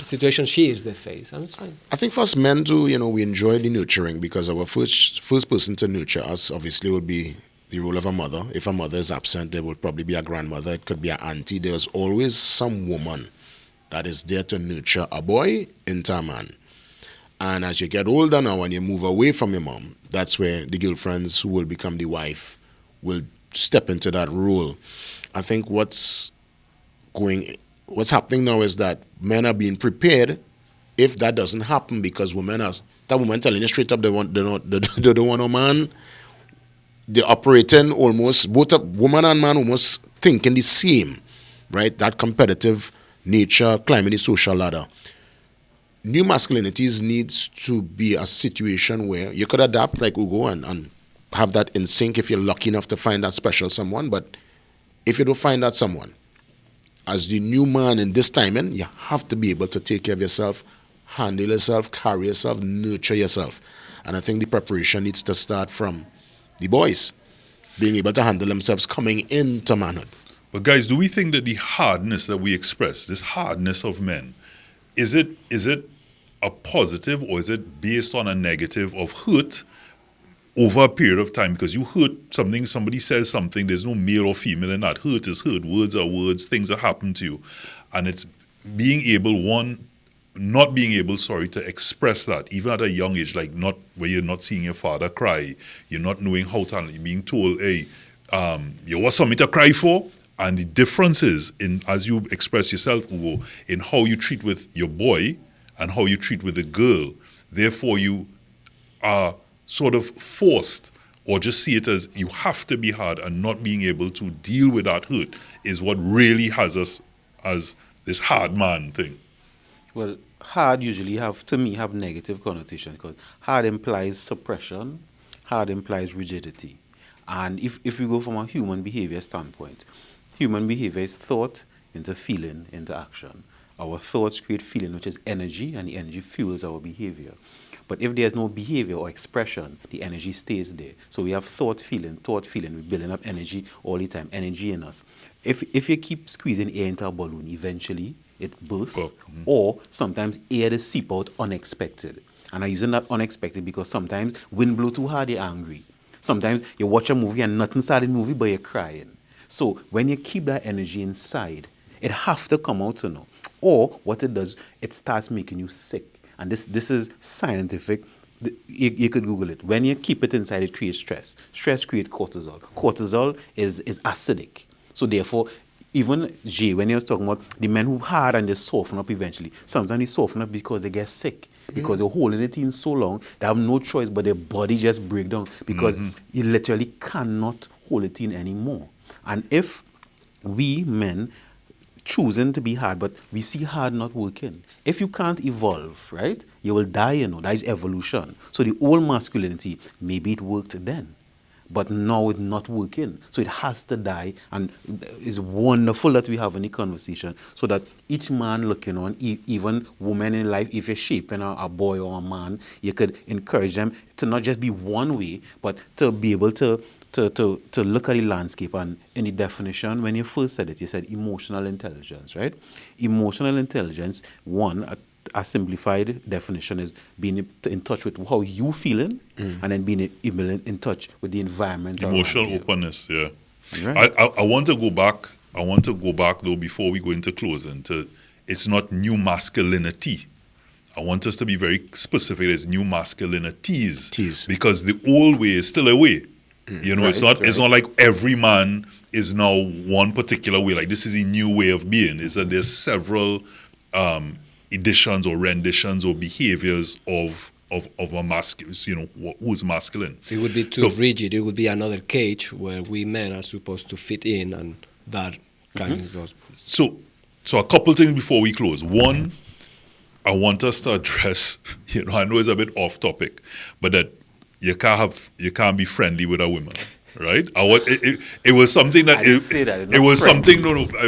[SPEAKER 5] situation, she is the face, and it's fine.
[SPEAKER 3] I think for us men too, we enjoy the nurturing, because our first person to nurture us obviously would be the role of a mother. If a mother is absent, there would probably be a grandmother, it could be an auntie. There's always some woman that is there to nurture a boy into a man. And as you get older now and you move away from your mom, that's where the girlfriends who will become the wife will step into that role. I think what's going what's happening now is that men are being prepared if that doesn't happen, because that woman telling you straight up they don't want a man. They're operating almost, both woman and man almost thinking the same, right? That competitive nature climbing the social ladder. New masculinities needs to be a situation where you could adapt like Ugo and have that in sync if you're lucky enough to find that special someone. But if you don't find that someone, as the new man in this timing, you have to be able to take care of yourself, handle yourself, carry yourself, nurture yourself. And I think the preparation needs to start from the boys being able to handle themselves coming into manhood.
[SPEAKER 2] But guys, do we think that the hardness that we express, this hardness of men, is it a positive or is it based on a negative of hurt over a period of time? Because you hurt something, somebody says something, there's no male or female in that. Hurt is hurt, words are words, things that happen to you. And it's being able, not being able, to express that, even at a young age, like not where you're not seeing your father cry, you're not knowing how to, you're being told, hey, you want something to cry for? And the difference is, in as you express yourself, Ugo, in how you treat with your boy and how you treat with the girl. Therefore, you are sort of forced, or just see it as you have to be hard, and not being able to deal with that hurt is what really has us as this hard man thing.
[SPEAKER 4] Well, hard usually have negative connotation, because hard implies suppression, hard implies rigidity. And if we go from a human behavior standpoint, human behavior is thought into feeling into action. Our thoughts create feeling, which is energy, and the energy fuels our behavior. But if there's no behavior or expression, the energy stays there. So we have thought, feeling, we're building up energy all the time, energy in us. If you keep squeezing air into a balloon, eventually it bursts, or sometimes air is seep out unexpected. And I'm using that unexpected because sometimes wind blow too hard, you're angry. Sometimes you watch a movie and nothing started the movie, but you're crying. So when you keep that energy inside, it has to come out to know. Or what it does, it starts making you sick. And this is scientific. You could Google it. When you keep it inside, it creates stress. Stress creates cortisol. Cortisol is acidic. So therefore, even Jay, when he was talking about the men who hard and they soften up eventually, sometimes they soften up because they get sick. Because they're holding it in so long, they have no choice, but their body just break down because you literally cannot hold it in anymore. And if we men choosing to be hard, but we see hard not working. If you can't evolve, right, you will die, that is evolution. So the old masculinity, maybe it worked then, but now it's not working. So it has to die, and it's wonderful that we have any conversation so that each man looking on, even women in life, if you're shaping a boy or a man, you could encourage them to not just be one way, but to be able to look at the landscape. And in the definition, when you first said it, you said emotional intelligence, right? Emotional intelligence, a simplified definition is being in touch with how you feeling, and then being in touch with the environment.
[SPEAKER 2] Emotional openness, yeah.
[SPEAKER 4] Right.
[SPEAKER 2] I want to go back. I want to go back though before we go into closing. It's not new masculinity. I want us to be very specific. It's new masculinities, because the old way is still a way. It's not like every man is now one particular way. Like this is a new way of being. It's that there's several editions or renditions or behaviors of a masculine, who's masculine.
[SPEAKER 5] It would be too rigid. It would be another cage where we men are supposed to fit in, and that kind of.
[SPEAKER 2] So a couple things before we close. One, I want us to address. I know it's a bit off topic, but that you can't be friendly with a woman. Right? It was something that it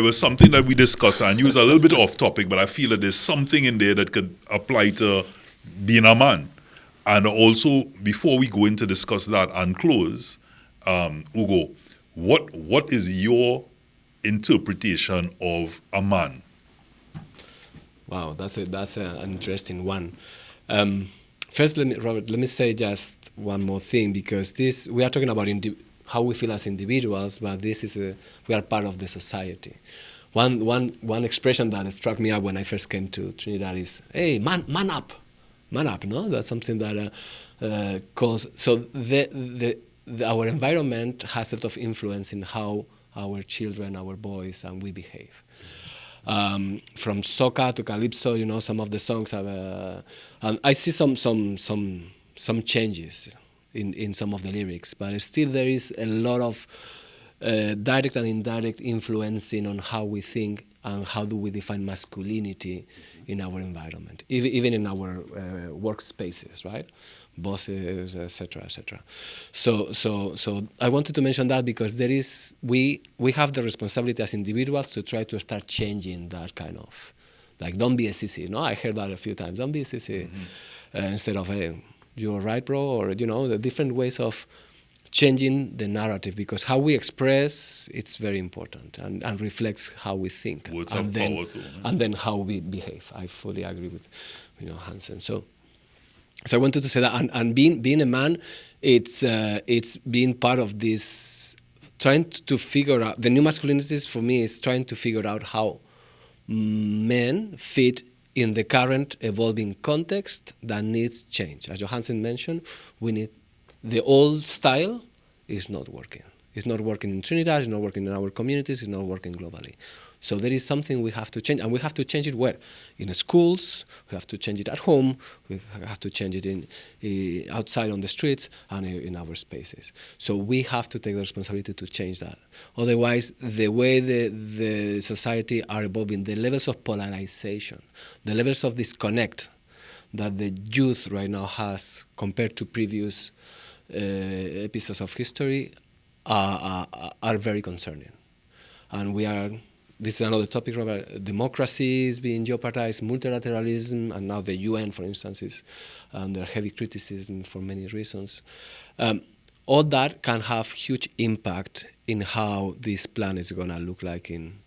[SPEAKER 2] was something that we discussed, and it was a little bit off topic, but I feel that there's something in there that could apply to being a man. And also, before we go into discuss that and close, Ugo, what is your interpretation of a man?
[SPEAKER 5] Wow, that's an interesting one. First, let me say just one more thing, because we are talking about how we feel as individuals, but we are part of the society. One expression that struck me up when I first came to Trinidad is, "Hey, man up," no? That's something that our environment has a lot of influence in how our children, our boys, and we behave. from soca to calypso. Some of the songs have, and I see some changes in some of the lyrics, but still there is a lot of direct and indirect influencing on how we think and how do we define masculinity in our environment, even in our workspaces, right? Bosses, etc., etc. So I wanted to mention that because we have the responsibility as individuals to try to start changing that kind of, like, don't be a sissy. No, I heard that a few times. Don't be a sissy, instead of, hey, you're right, bro, or the different ways of changing the narrative, because how we express, it's very important and reflects how we think.
[SPEAKER 2] Words
[SPEAKER 5] and
[SPEAKER 2] have power too.
[SPEAKER 5] And then how we behave. I fully agree with Hansen. So I wanted to say that, and being a man, it's being part of this, trying to figure out, the new masculinities for me is trying to figure out how men fit in the current evolving context that needs change. As Johansen mentioned, the old style is not working. It's not working in Trinidad, it's not working in our communities, it's not working globally. So there is something we have to change, and we have to change it where? In schools, we have to change it at home, we have to change it outside on the streets and in our spaces. So we have to take the responsibility to change that. Otherwise, the way the society are evolving, the levels of polarization, the levels of disconnect that the youth right now has compared to previous episodes of history are very concerning. And this is another topic, Robert. Democracy is being jeopardized, multilateralism, and now the UN, for instance, is under heavy criticism for many reasons. All that can have huge impact in how this planet is going to look like in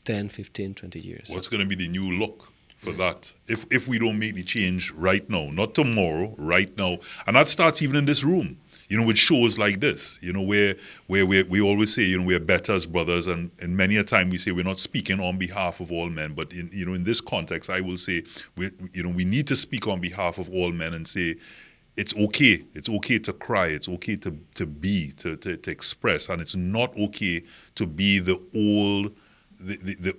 [SPEAKER 5] 10, 15, 20 years.
[SPEAKER 2] What's going to be the new look for that? If we don't make the change right now, not tomorrow, right now. And that starts even in this room, with shows like this, where we always say, we're better as brothers, and many a time we say we're not speaking on behalf of all men, but in this context, I will say, we need to speak on behalf of all men and say, it's okay to cry, it's okay to be, to express, and it's not okay to be the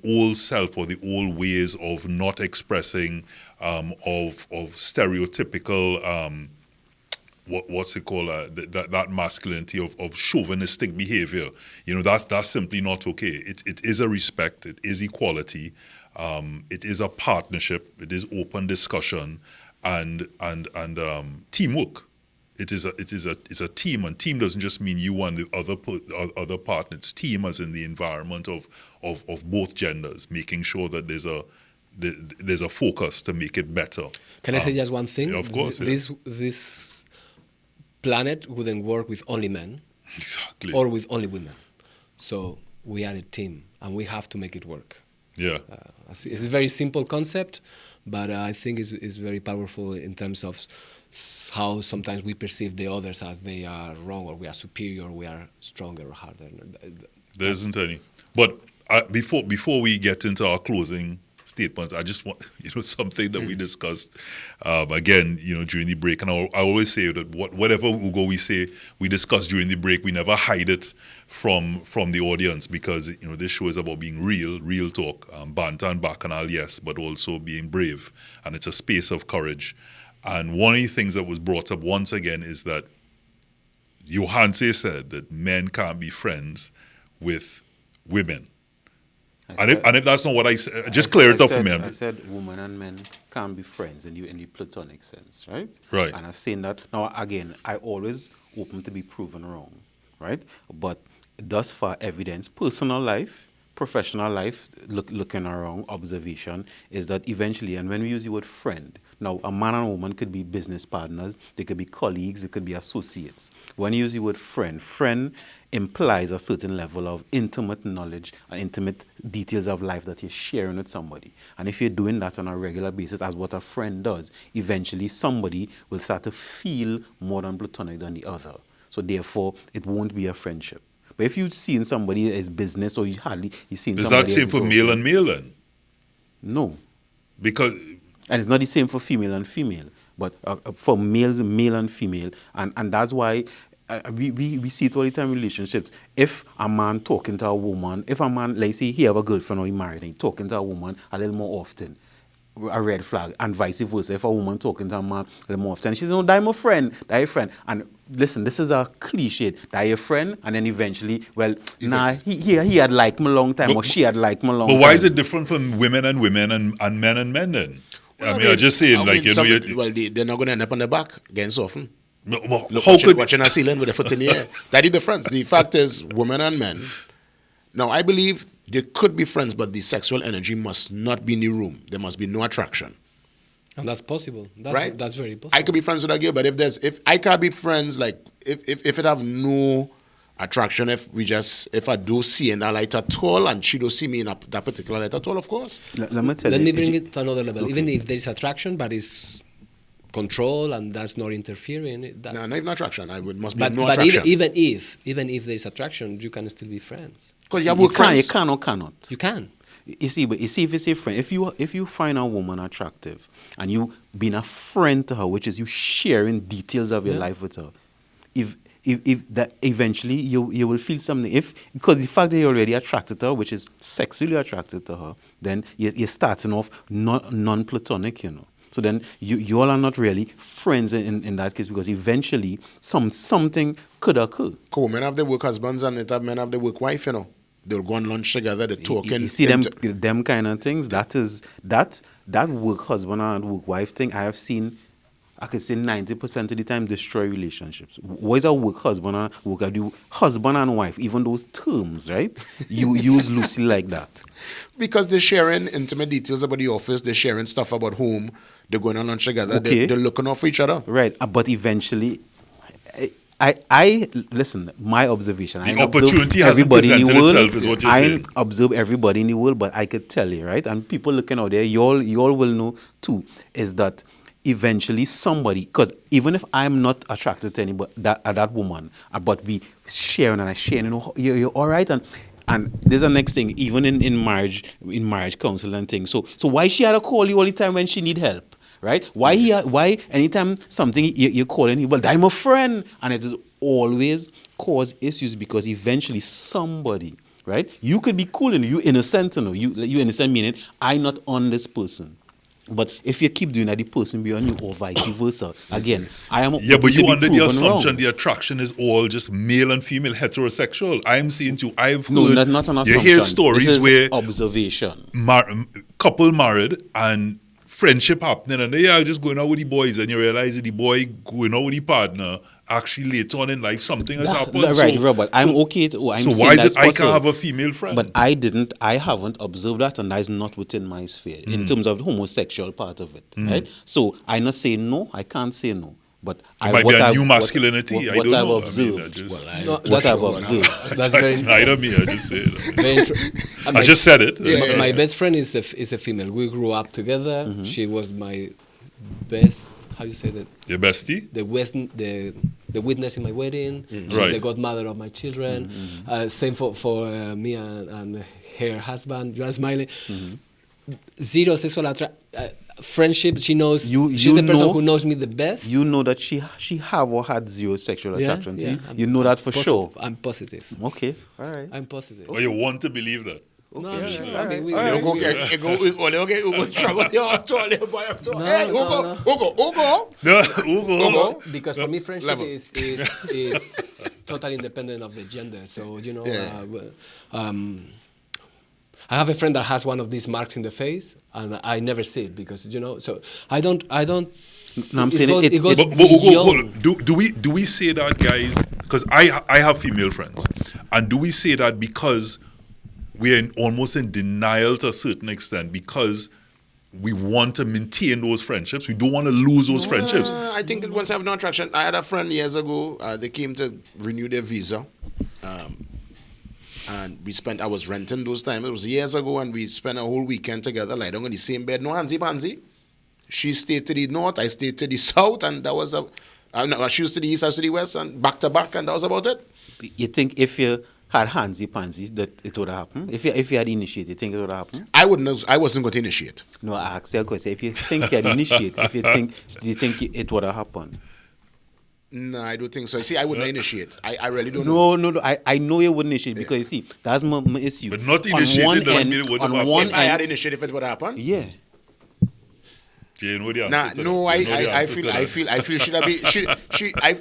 [SPEAKER 2] old self or the old ways of not expressing, of stereotypical, what's it called, that masculinity of chauvinistic behavior. That's simply not okay. It is a respect, it is equality, it is a partnership, it is open discussion, and teamwork. It's a team, and team doesn't just mean you and the other partner. It's team as in the environment of both genders, making sure that there's a focus to make it better.
[SPEAKER 5] Can I say just one thing?
[SPEAKER 2] Yeah, of course.
[SPEAKER 5] This planet wouldn't work with only men,
[SPEAKER 2] exactly,
[SPEAKER 5] or with only women. So we are a team, and we have to make it work.
[SPEAKER 2] Yeah,
[SPEAKER 5] it's a very simple concept, but I think it's very powerful in terms of how sometimes we perceive the others as they are wrong, or we are superior, or we are stronger or harder.
[SPEAKER 2] There isn't any. But before we get into our closing statements, I just want, something that we discussed again, during the break. And I always say that whatever we say, we discuss during the break, we never hide it from the audience, because, this show is about being real talk, banter and bacchanal, yes, but also being brave. And it's a space of courage. And one of the things that was brought up once again is that Johanse said that men can't be friends with women. And if that's not what I said, just clear it up for me.
[SPEAKER 4] I said women and men can't be friends in the platonic sense, right?
[SPEAKER 2] Right.
[SPEAKER 4] And I'm saying that, now again, I always open to be proven wrong, right? But thus far, evidence, personal life, professional life, looking around, observation, is that eventually, and when we use the word friend, now a man and a woman could be business partners, they could be colleagues, they could be associates. When you use the word friend implies a certain level of intimate knowledge and intimate details of life that you're sharing with somebody. And if you're doing that on a regular basis, as what a friend does, eventually somebody will start to feel more than platonic than the other. So therefore, it won't be a friendship. But if you've seen somebody as business, or you've seen
[SPEAKER 2] Is
[SPEAKER 4] somebody...
[SPEAKER 2] that same for male and male then?
[SPEAKER 4] No.
[SPEAKER 2] Because...
[SPEAKER 4] And it's not the same for female and female. But for males, male and female. And that's why we see it all the time in relationships. If a man talking to a woman, if a man, like say he have a girlfriend or he married and he talking to a woman a little more often, a red flag, and vice versa. If a woman talking to a man a little more often, she's no, that's my friend, that's your friend. And listen, this is a cliche, that's your friend, and then eventually, well, nah, he had liked me a long time, or she had liked me a long time.
[SPEAKER 2] But why is it different from women and women and men and men then?
[SPEAKER 3] Well,
[SPEAKER 2] I mean, I'm just saying, like, you know,
[SPEAKER 3] they're not going to end up on the back getting softened.
[SPEAKER 2] Well,
[SPEAKER 3] Look,
[SPEAKER 2] how could
[SPEAKER 3] watching a ceiling with a foot in the air. That's the difference. The fact is, women and men. Now, I believe they could be friends, but the sexual energy must not be in the room. There must be no attraction.
[SPEAKER 5] And that's possible. That's,
[SPEAKER 3] Right?
[SPEAKER 5] That's very possible.
[SPEAKER 3] I could be friends with a girl, but if I can't be friends, like if it have no attraction, if I do see in a light at all, and she don't see me in that particular light at all, of course.
[SPEAKER 4] Let me tell
[SPEAKER 5] Let
[SPEAKER 4] you.
[SPEAKER 5] me bring it to another level.
[SPEAKER 4] Okay.
[SPEAKER 5] Even if there is attraction, but it's control and that's not interfering. That's,
[SPEAKER 3] No, not even attraction. Must be
[SPEAKER 5] but
[SPEAKER 3] no
[SPEAKER 5] but
[SPEAKER 3] attraction.
[SPEAKER 5] even if there is attraction, you can still be friends.
[SPEAKER 3] Because you have
[SPEAKER 4] You
[SPEAKER 3] work
[SPEAKER 4] can't,
[SPEAKER 3] friends.
[SPEAKER 4] you can or cannot.
[SPEAKER 5] You can.
[SPEAKER 4] You see, if it's a friend, if you find a woman attractive and you being a friend to her, which is you sharing details of your life with her, if that eventually you will feel something. Because the fact that you're already attracted to her, which is sexually attracted to her, then you're starting off non-platonic, you know. So then you all are not really friends in that case, because eventually something could occur.
[SPEAKER 3] Cool. Men have their work husbands and men have their work wife, you know. They'll go on lunch together, they're talking.
[SPEAKER 4] You see them kind of things. That work husband and work wife thing I have seen. I could say 90% of the time destroy relationships. What is a work husband and work? I do husband and wife. Even those terms, right? You use loosely like that.
[SPEAKER 3] Because they're sharing intimate details about the office, they're sharing stuff about home, they're going on lunch together,
[SPEAKER 4] Okay.
[SPEAKER 3] they're looking out for each other.
[SPEAKER 4] Right, but eventually, I listen. My observation.
[SPEAKER 2] The
[SPEAKER 4] I observe
[SPEAKER 2] opportunity hasn't
[SPEAKER 4] everybody in the
[SPEAKER 2] presented
[SPEAKER 4] world.
[SPEAKER 2] itself, is what you're
[SPEAKER 4] I
[SPEAKER 2] saying.
[SPEAKER 4] observe everybody in the world, but I could tell you, right? And people looking out there, you all will know too, is that eventually somebody, because even if I'm not attracted to anybody, that woman, but we sharing and I sharing, you know, you're all right, and there's the next thing, even in marriage counsel and things. So why she had to call you all the time when she need help? Right? Why anytime something you're calling him, well, I'm a friend, and it will always cause issues because eventually somebody, right? You could be cool and you innocent, you know, you innocent meaning I'm not on this person. But if you keep doing that, the person be on you or vice versa. Again, I am
[SPEAKER 2] Yeah, but you under the
[SPEAKER 4] proven
[SPEAKER 2] assumption
[SPEAKER 4] wrong.
[SPEAKER 2] the attraction is all just male and female heterosexual. I'm saying to you, I've
[SPEAKER 4] No,
[SPEAKER 2] heard,
[SPEAKER 4] not an
[SPEAKER 2] you
[SPEAKER 4] assumption.
[SPEAKER 2] hear stories
[SPEAKER 4] This is
[SPEAKER 2] where
[SPEAKER 4] observation.
[SPEAKER 2] couple married and friendship happening and they are just going out with the boys and you realize that the boy going out with the partner actually later on in life something has happened.
[SPEAKER 4] Right,
[SPEAKER 2] So-
[SPEAKER 4] Robert. I'm
[SPEAKER 2] so-
[SPEAKER 4] okay. I'm
[SPEAKER 2] So
[SPEAKER 4] saying
[SPEAKER 2] why is
[SPEAKER 4] that's
[SPEAKER 2] it I
[SPEAKER 4] possible.
[SPEAKER 2] can't have a female friend?
[SPEAKER 4] But I haven't observed that, and that is not within my sphere in terms of the homosexual part of it, right? So I'm not saying no, I can't say no. But
[SPEAKER 2] might be a new masculinity, I
[SPEAKER 4] What
[SPEAKER 2] don't
[SPEAKER 4] I've
[SPEAKER 2] know. I mean,
[SPEAKER 4] observed,
[SPEAKER 2] I just-
[SPEAKER 5] No,
[SPEAKER 4] what
[SPEAKER 5] that's-
[SPEAKER 4] I've observed.
[SPEAKER 5] That's very,
[SPEAKER 2] Neither me, I just said it.
[SPEAKER 5] very
[SPEAKER 2] I just said it.
[SPEAKER 5] My best friend is a female. We grew up together.
[SPEAKER 4] Mm-hmm.
[SPEAKER 5] She was my best. How do you say that?
[SPEAKER 2] Your bestie?
[SPEAKER 5] The witness in my wedding. She's
[SPEAKER 2] Right.
[SPEAKER 5] the godmother of my children. Same for me and her husband. You are smiling. Zero sexual friendship. She knows. She's the person who knows me the best.
[SPEAKER 4] You know that she have or had zero sexual attraction to you.
[SPEAKER 5] I'm-
[SPEAKER 4] You know that for
[SPEAKER 5] positive.
[SPEAKER 4] sure.
[SPEAKER 5] I'm positive.
[SPEAKER 4] Okay, all right.
[SPEAKER 5] I'm positive.
[SPEAKER 2] Or you want to believe that?
[SPEAKER 5] No, I'm sure. I mean,
[SPEAKER 3] Hey, Ugo,
[SPEAKER 2] No, Ugo.
[SPEAKER 5] because for me, friendship
[SPEAKER 3] level.
[SPEAKER 5] is totally independent of the gender. So you know, I have a friend that has one of these marks in the face, and I never see it because you know. So I don't.
[SPEAKER 4] No, I'm saying it
[SPEAKER 5] goes
[SPEAKER 2] But Ugo, hold
[SPEAKER 5] beyond.
[SPEAKER 2] on. Do we say that, guys? Because I have female friends, and do we say that because we're almost in denial to a certain extent because we want to maintain those friendships? We don't want to lose those friendships.
[SPEAKER 3] I think once I have no attraction. I had a friend years ago. They came to renew their visa, and I was renting those times. It was years ago, and we spent a whole weekend together, lie down on the same bed, no handsy pansy. She stayed to the north, I stayed to the south, and that was no, she was to the east, I was to the west, and back to back, and that was about it.
[SPEAKER 4] You think if you had handsy-pansy that it would happen? If you had initiated, you think it would happen?
[SPEAKER 3] I wasn't going to initiate.
[SPEAKER 4] No, I asked you a question. If you think you had initiated, do you think it would have happened?
[SPEAKER 3] No, I don't think so. See, I wouldn't initiate. I really don't know.
[SPEAKER 4] No. I know you wouldn't initiate because you see that's my issue.
[SPEAKER 2] But not
[SPEAKER 4] On
[SPEAKER 2] initiating
[SPEAKER 4] one
[SPEAKER 2] doesn't
[SPEAKER 4] end-
[SPEAKER 2] mean it wouldn't
[SPEAKER 4] on
[SPEAKER 2] happen.
[SPEAKER 4] one
[SPEAKER 3] If I had
[SPEAKER 4] end,
[SPEAKER 3] initiated, it would happen.
[SPEAKER 4] yeah.
[SPEAKER 2] Jay, you know the answer
[SPEAKER 3] Nah,
[SPEAKER 2] to that.
[SPEAKER 3] no,
[SPEAKER 2] You know the
[SPEAKER 3] I
[SPEAKER 2] answer
[SPEAKER 3] feel,
[SPEAKER 2] to
[SPEAKER 3] I
[SPEAKER 2] that.
[SPEAKER 3] feel, I feel should I be,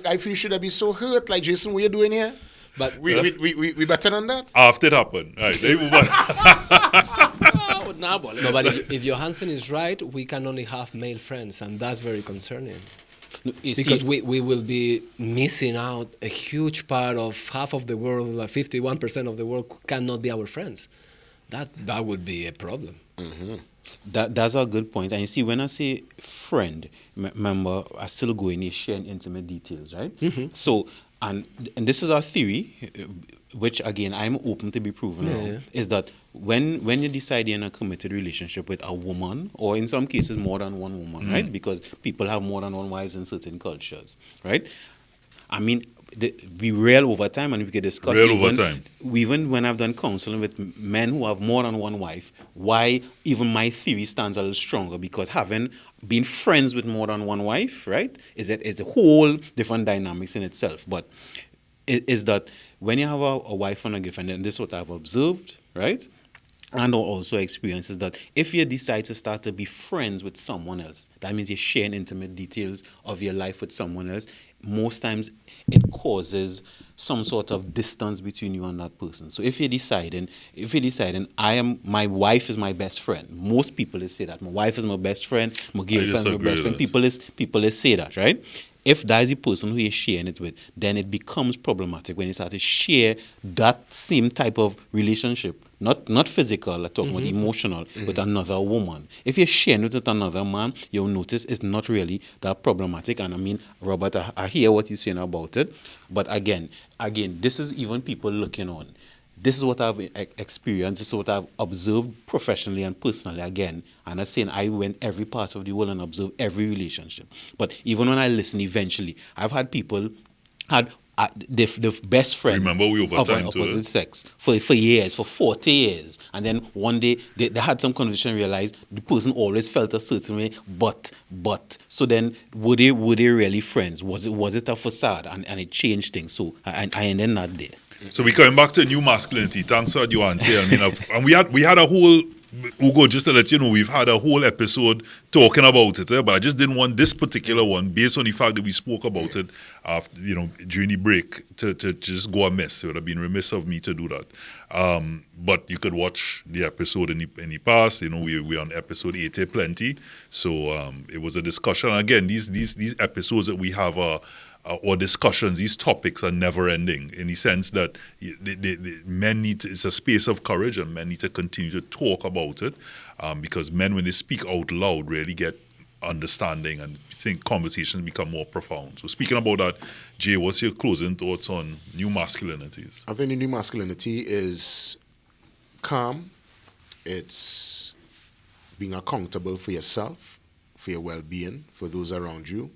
[SPEAKER 3] I feel should I be so hurt? Like Jason, what you doing here?
[SPEAKER 5] But
[SPEAKER 3] We better than that.
[SPEAKER 2] After it happened. Right, they move on.
[SPEAKER 3] Nah, but
[SPEAKER 5] no, but if Johansen is right, we can only have male friends, and that's very concerning.
[SPEAKER 4] No, you
[SPEAKER 5] Because
[SPEAKER 4] see,
[SPEAKER 5] we will be missing out a huge part of half of the world, like 51% of the world cannot be our friends. That would be a problem.
[SPEAKER 4] that's a good point. And you see, when I say friend, remember, I still go in here sharing intimate details, right? So, and this is our theory, which again I'm open to be proven wrong, is that when you decide you're in a committed relationship with a woman, or in some cases more than one woman, right? Because people have more than one wives in certain cultures, right? I mean, we real over time, and we can discuss
[SPEAKER 2] Real over time.
[SPEAKER 4] even when I've done counseling with men who have more than one wife, why even my theory stands a little stronger, because having been friends with more than one wife, right, is a whole different dynamics in itself. But is that when you have a wife and a girlfriend, and this is what I've observed, right, and also experiences, that if you decide to start to be friends with someone else, that means you're sharing intimate details of your life with someone else. Most times it causes some sort of distance between you and that person. So if you're deciding my wife is my best friend, most people say that my wife is my best friend, my girlfriend is my
[SPEAKER 2] disagree
[SPEAKER 4] best
[SPEAKER 2] with
[SPEAKER 4] friend.
[SPEAKER 2] that.
[SPEAKER 4] People say that, right? If that is the person who you're sharing it with, then it becomes problematic when you start to share that same type of relationship, not physical, I'm talking about emotional, with another woman. If you're sharing it with another man, you'll notice it's not really that problematic. And I mean, Robert, I hear what you're saying about it, but again, this is even people looking on. This is what I've experienced. This is what I've observed professionally and personally. Again, and I'm saying I went every part of the world and observed every relationship. But even when I listen, eventually, I've had people had the best friend
[SPEAKER 2] Remember, we over
[SPEAKER 4] of an
[SPEAKER 2] time too,
[SPEAKER 4] opposite
[SPEAKER 2] eh?
[SPEAKER 4] sex for years, for 40 years, and then one day they had some conversation and realized the person always felt a certain way. But so then were they really friends? Was it a facade and it changed things? So I ended that day.
[SPEAKER 2] So we coming back to new masculinity. Thanks for you answer. I mean, and we had a whole, Ugo, just to let you know, we've had a whole episode talking about it, but I just didn't want this particular one, based on the fact that we spoke about it after, during the break, to just go amiss. It would have been remiss of me to do that. But you could watch the episode in the past. We're on episode 80 plenty. So it was a discussion. Again, these episodes that we have or discussions, these topics are never ending, in the sense that the men it's a space of courage, and men need to continue to talk about it, because men, when they speak out loud, really get understanding, and I think conversations become more profound. So speaking about that, Jay, what's your closing thoughts on new masculinities?
[SPEAKER 3] I think the new masculinity is calm. It's being accountable for yourself, for your well-being, for those around you.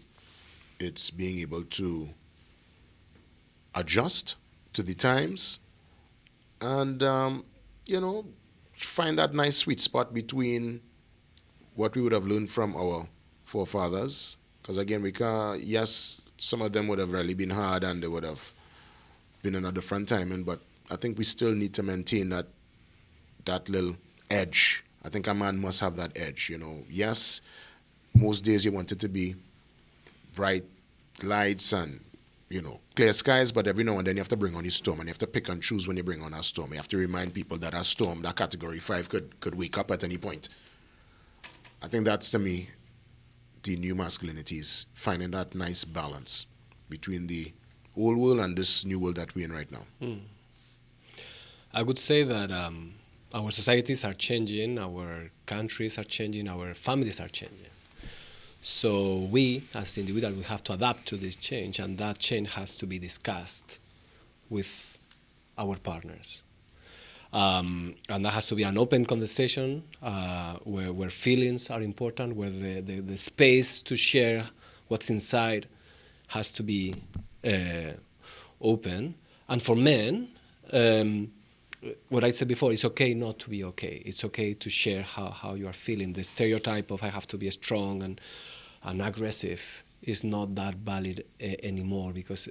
[SPEAKER 3] It's being able to adjust to the times and, find that nice sweet spot between what we would have learned from our forefathers. Because again, yes, some of them would have really been hard and they would have been in a different timing, but I think we still need to maintain that little edge. I think a man must have that edge, Yes, most days you want it to be bright lights and, clear skies, but every now and then you have to bring on a storm, and you have to pick and choose when you bring on a storm. You have to remind people that a storm, that category 5 could wake up at any point. I think that's, to me, the new masculinities, finding that nice balance between the old world and this new world that we're in right now.
[SPEAKER 5] I would say that our societies are changing, our countries are changing, our families are changing. So we, as individuals, we have to adapt to this change, and that change has to be discussed with our partners. And that has to be an open conversation where feelings are important, where the space to share what's inside has to be open. And for men, what I said before, it's okay not to be okay. It's okay to share how you are feeling. The stereotype of I have to be strong and aggressive is not that valid anymore, because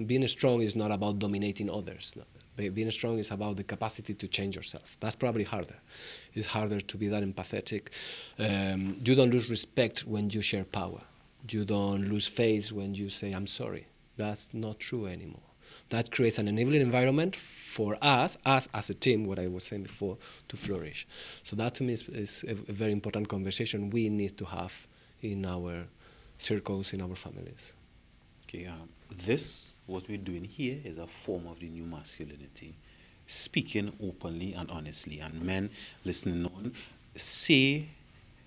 [SPEAKER 5] being strong is not about dominating others. No. Being strong is about the capacity to change yourself. That's probably harder. It's harder to be that empathetic. You don't lose respect when you share power. You don't lose faith when you say, I'm sorry. That's not true anymore. That creates an enabling environment for us as a team, what I was saying before, to flourish. So that to me is a very important conversation we need to have in our circles, in our families.
[SPEAKER 4] Okay, what we're doing here is a form of the new masculinity. Speaking openly and honestly, and men listening on, say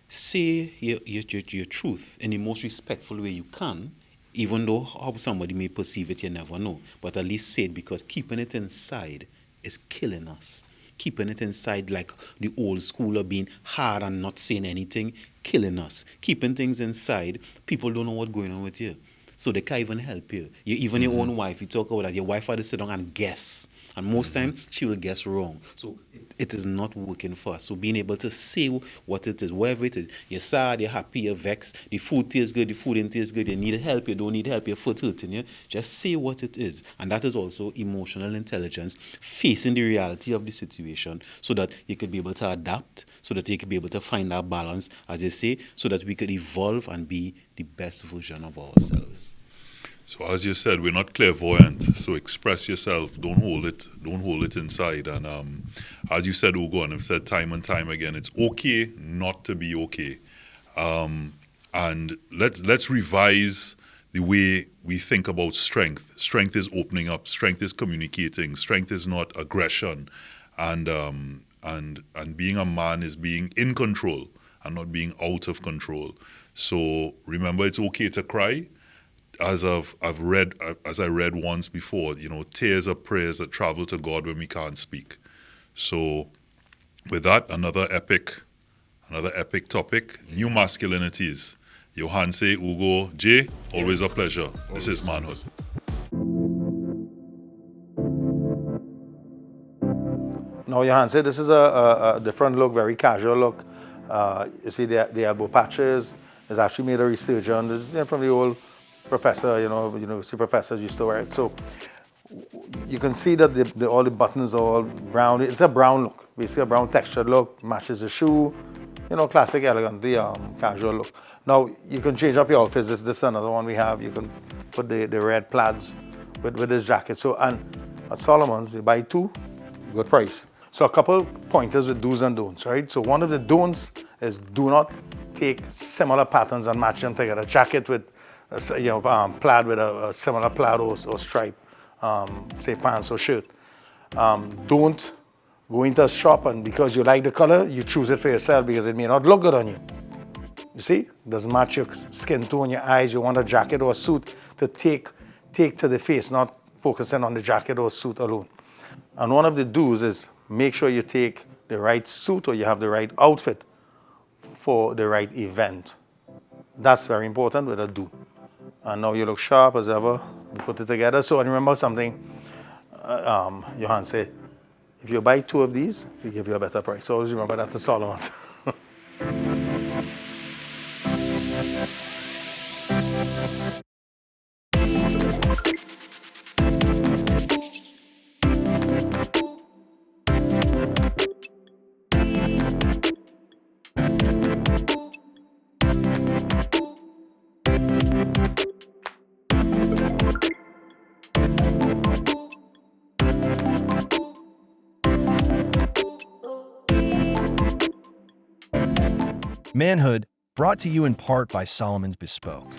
[SPEAKER 4] your truth in the most respectful way you can, even though how somebody may perceive it, you never know. But at least say it, because keeping it inside is killing us. Keeping it inside, like the old school of being hard and not saying anything, killing us. Keeping things inside, people don't know what's going on with you. So they can't even help you. Even your own wife, you talk about that, your wife had to sit down and guess. And most times, she will guess wrong. So it is not working for us. So being able to say what it is, wherever it is, you're sad, you're happy, you're vexed, the food tastes good, the food didn't taste good, you need help, you don't need help, your foot hurting you. Just say what it is. And that is also emotional intelligence, facing the reality of the situation, so that you could be able to adapt, so that you could be able to find that balance, as they say, so that we could evolve and be the best version of ourselves.
[SPEAKER 2] So as you said, we're not clairvoyant. So express yourself. Don't hold it inside. And as you said, Ugo, and I've said time and time again, it's okay not to be okay. And let's revise the way we think about strength. Strength is opening up. Strength is communicating. Strength is not aggression. And being a man is being in control and not being out of control. So remember, it's okay to cry. As I read once before, tears are prayers that travel to God when we can't speak. So with that, another epic topic, new masculinities. Johanse, Ugo, Jay, always a pleasure. This is Manhood.
[SPEAKER 6] Now, Johanse, this is a different look, very casual look. You see the elbow patches. It's actually made a resurgence. This is from the old professor, university professors used to wear it. So you can see that all the buttons are all brown. It's a brown look, basically a brown textured look, matches the shoe, classic, elegant, casual look. Now you can change up your outfits. This is another one we have. You can put the red plaids with this jacket. So, and at Solomon's, you buy two, good price. So a couple pointers with do's and don'ts, right? So one of the don'ts is do not take similar patterns and match them together. Jacket with plaid with a similar plaid or stripe, say pants or shirt. Don't go into a shop and because you like the color, you choose it for yourself because it may not look good on you. You see, it doesn't match your skin tone, your eyes. You want a jacket or a suit to take to the face, not focusing on the jacket or suit alone. And one of the do's is make sure you take the right suit or you have the right outfit for the right event. That's very important with a do. And now you look sharp as ever. You put it together. So, and remember something, Johan said, if you buy two of these, we give you a better price. So always remember that to Solomon's.
[SPEAKER 1] Manhood, brought to you in part by Solomon's Bespoke.